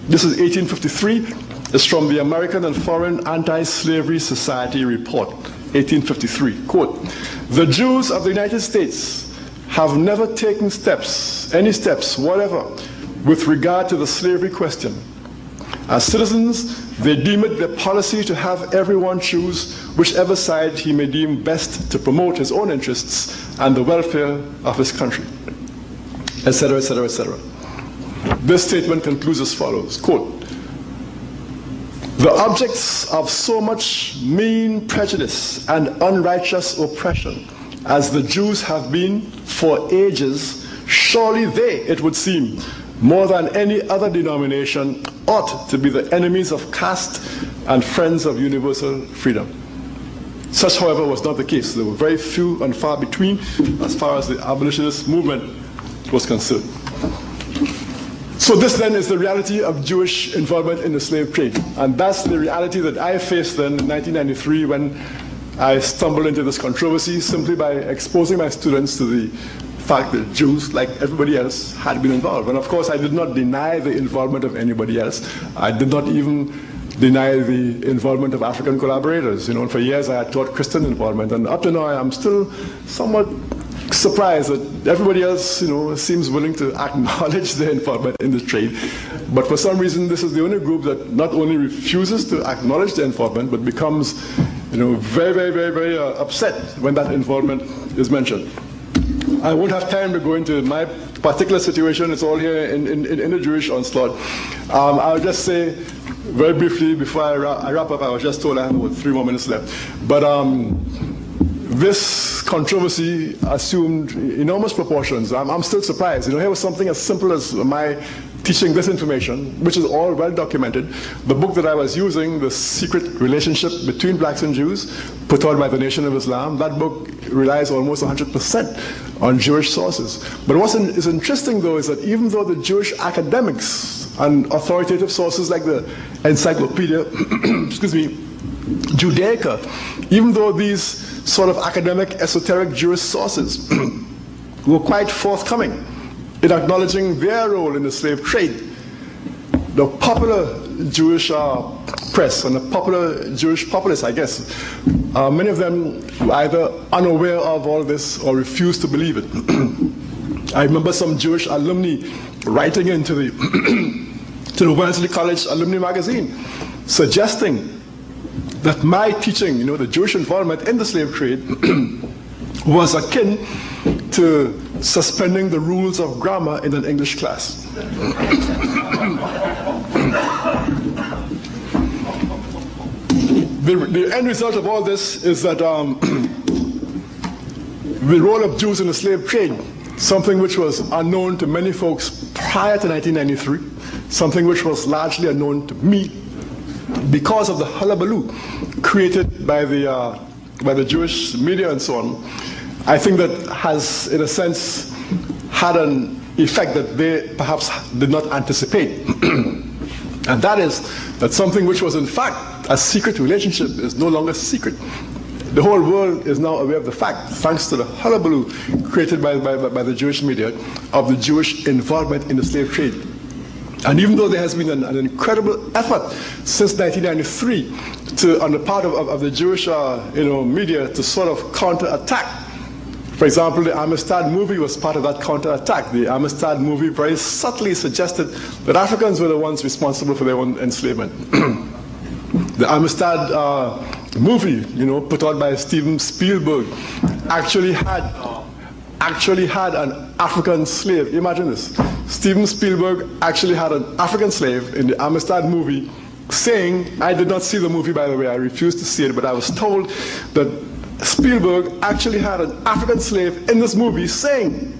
This is 1853. It's from the American and Foreign Anti-Slavery Society report, 1853. Quote, "The Jews of the United States have never taken steps, any steps, whatever, with regard to the slavery question. As citizens, they deem it their policy to have everyone choose whichever side he may deem best to promote his own interests and the welfare of his country," etc., etc., etc. This statement concludes as follows, quote, "The objects of so much mean prejudice and unrighteous oppression as the Jews have been for ages, surely they, it would seem, more than any other denomination, ought to be the enemies of caste and friends of universal freedom." Such, however, was not the case. There were very few and far between as far as the abolitionist movement was concerned. So this then is the reality of Jewish involvement in the slave trade. And that's the reality that I faced then in 1993 when I stumbled into this controversy simply by exposing my students to the fact that Jews, like everybody else, had been involved. And of course, I did not deny the involvement of anybody else. I did not even deny the involvement of African collaborators. For years I had taught Christian involvement, and up to now I'm still somewhat surprised that everybody else, seems willing to acknowledge their involvement in the trade. But for some reason, this is the only group that not only refuses to acknowledge their involvement, but becomes, very, very, very, very upset when that involvement is mentioned. I won't have time to go into my particular situation. It's all here in the Jewish onslaught. I'll just say very briefly before I wrap up, I was just told I have about 3 more minutes left. But this controversy assumed enormous proportions. I'm still surprised. Here was something as simple as my teaching this information, which is all well documented. The book that I was using, The Secret Relationship Between Blacks and Jews, put out by the Nation of Islam, that book relies almost 100% on Jewish sources. But what is interesting, though, is that even though the Jewish academics and authoritative sources like the Encyclopedia, excuse me, Judaica, even though these sort of academic, esoteric Jewish sources were quite forthcoming in acknowledging their role in the slave trade, the popular Jewish press and the popular Jewish populace, I guess, many of them were either unaware of all this or refused to believe it. I remember some Jewish alumni writing into the to the Wellesley College Alumni Magazine, suggesting that my teaching, the Jewish involvement in the slave trade, was akin to suspending the rules of grammar in an English class. The end result of all this is that the role of Jews in the slave trade, something which was unknown to many folks prior to 1993, something which was largely unknown to me because of the hullabaloo created by the Jewish media and so on, I think that has, in a sense, had an effect that they perhaps did not anticipate. And that is that something which was in fact a secret relationship is no longer secret. The whole world is now aware of the fact, thanks to the hullabaloo created by the Jewish media, of the Jewish involvement in the slave trade. And even though there has been an incredible effort since 1993 on the part of the Jewish media to sort of counterattack. For example, the Amistad movie was part of that counterattack. The Amistad movie very subtly suggested that Africans were the ones responsible for their own enslavement. The Amistad movie, put out by Steven Spielberg, actually had an African slave. Imagine this. Steven Spielberg actually had an African slave in the Amistad movie saying, I did not see the movie, by the way, I refused to see it, but I was told that Spielberg actually had an African slave in this movie saying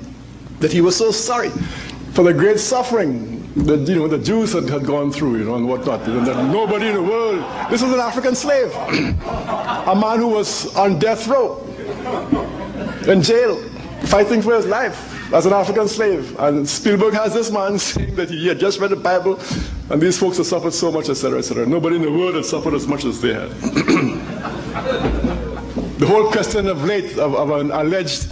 that he was so sorry for the great suffering that the Jews had gone through, and whatnot. And that nobody in the world, this was an African slave, a man who was on death row, in jail, fighting for his life as an African slave. And Spielberg has this man saying that he had just read the Bible, and these folks had suffered so much, etc., etc. Nobody in the world had suffered as much as they had. The whole question of late of an alleged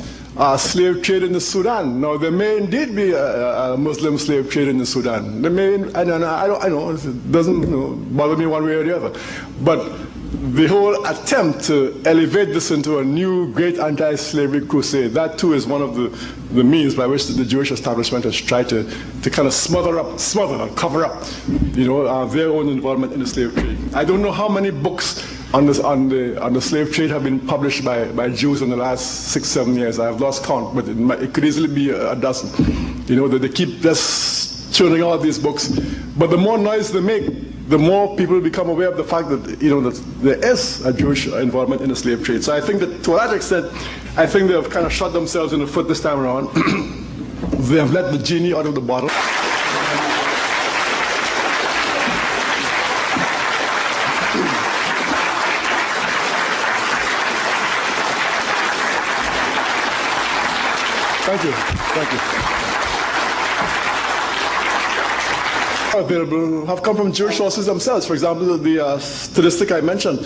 slave trade in the Sudan. Now, there may indeed be a Muslim slave trade in the Sudan. There may, I know, it doesn't bother me one way or the other. But the whole attempt to elevate this into a new great anti-slavery crusade, that too is one of the means by which the Jewish establishment has tried to kind of smother and cover up, their own involvement in the slave trade. I don't know how many books on the slave trade have been published by Jews in the last 6-7 years. I have lost count, but it could easily be a dozen. That they keep just churning out these books. But the more noise they make, the more people become aware of the fact that that there is a Jewish involvement in the slave trade. So I think that to a large extent, I think they have kind of shot themselves in the foot this time around. They have let the genie out of the bottle. Thank you. Available have come from Jewish sources themselves. For example, the statistic I mentioned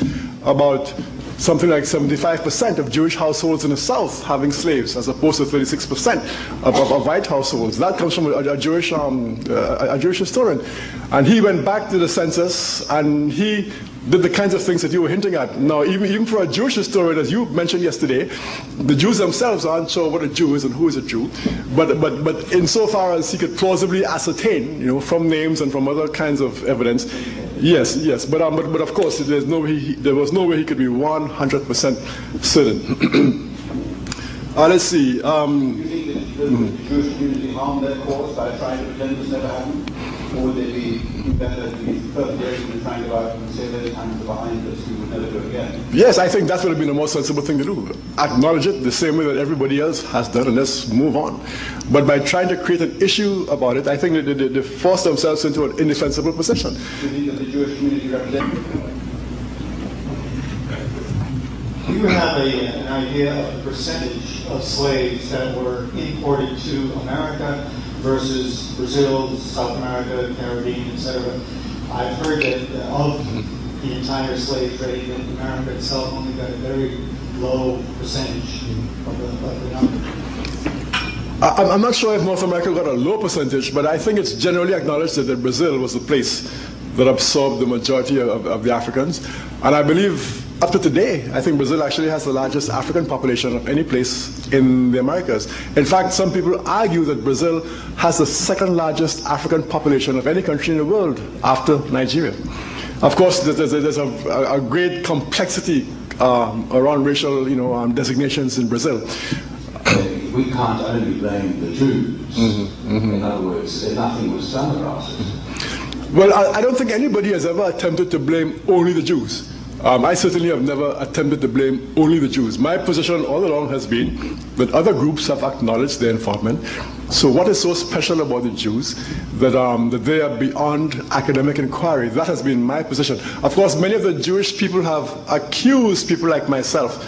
about something like 75% of Jewish households in the South having slaves, as opposed to 36% of white households. That comes from a Jewish historian, and he went back to the census and he did the kinds of things that you were hinting at. Now, even for a Jewish historian, as you mentioned yesterday, the Jews themselves aren't sure what a Jew is and who is a Jew. But insofar as he could plausibly ascertain, from names and from other kinds of evidence, yes. But of course, there was no way he could be 100% certain. Let's see. You think that the Jewish community harmed their cause by trying to pretend this never happened? or would they be better to be perpetrating and trying to go out and say those times are behind us, we would never do it again? Yes, I think that would have been the most sensible thing to do. Acknowledge it the same way that everybody else has done, and let's move on. But by trying to create an issue about it, I think that they force themselves into an indefensible position. Do you think that the Jewish community represents? Do you have an idea of the percentage of slaves that were imported to America versus Brazil, South America, Caribbean, etc.? I've heard that of the entire slave trade, that America itself only got a very low percentage of the number. I'm not sure if North America got a low percentage, but I think it's generally acknowledged that Brazil was the place that absorbed the majority of the Africans. And I believe up to today, I think Brazil actually has the largest African population of any place in the Americas. In fact, some people argue that Brazil has the second largest African population of any country in the world after Nigeria. Of course, there's a great complexity around racial designations in Brazil. We can't only blame the Jews. In other words, nothing was done about it. Well, I don't think anybody has ever attempted to blame only the Jews. I certainly have never attempted to blame only the Jews. My position all along has been that other groups have acknowledged their involvement. So what is so special about the Jews that they are beyond academic inquiry? That has been my position. Of course, many of the Jewish people have accused people like myself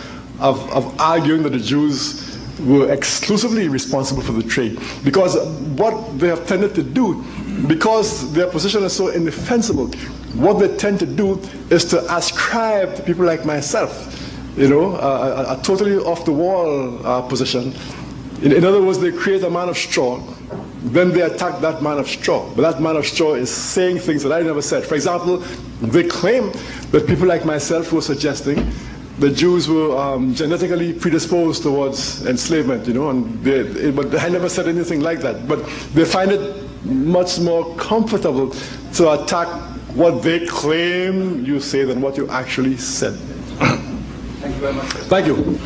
of arguing that the Jews were exclusively responsible for the trade, because what they have tended to do, because their position is so indefensible, what they tend to do is to ascribe to people like myself, a totally off-the-wall position. In other words, they create a man of straw, then they attack that man of straw. But that man of straw is saying things that I never said. For example, they claim that people like myself were suggesting the Jews were genetically predisposed towards enslavement, but I never said anything like that. But they find it much more comfortable to attack what they claim you say than what you actually said. Thank you very much. Thank you.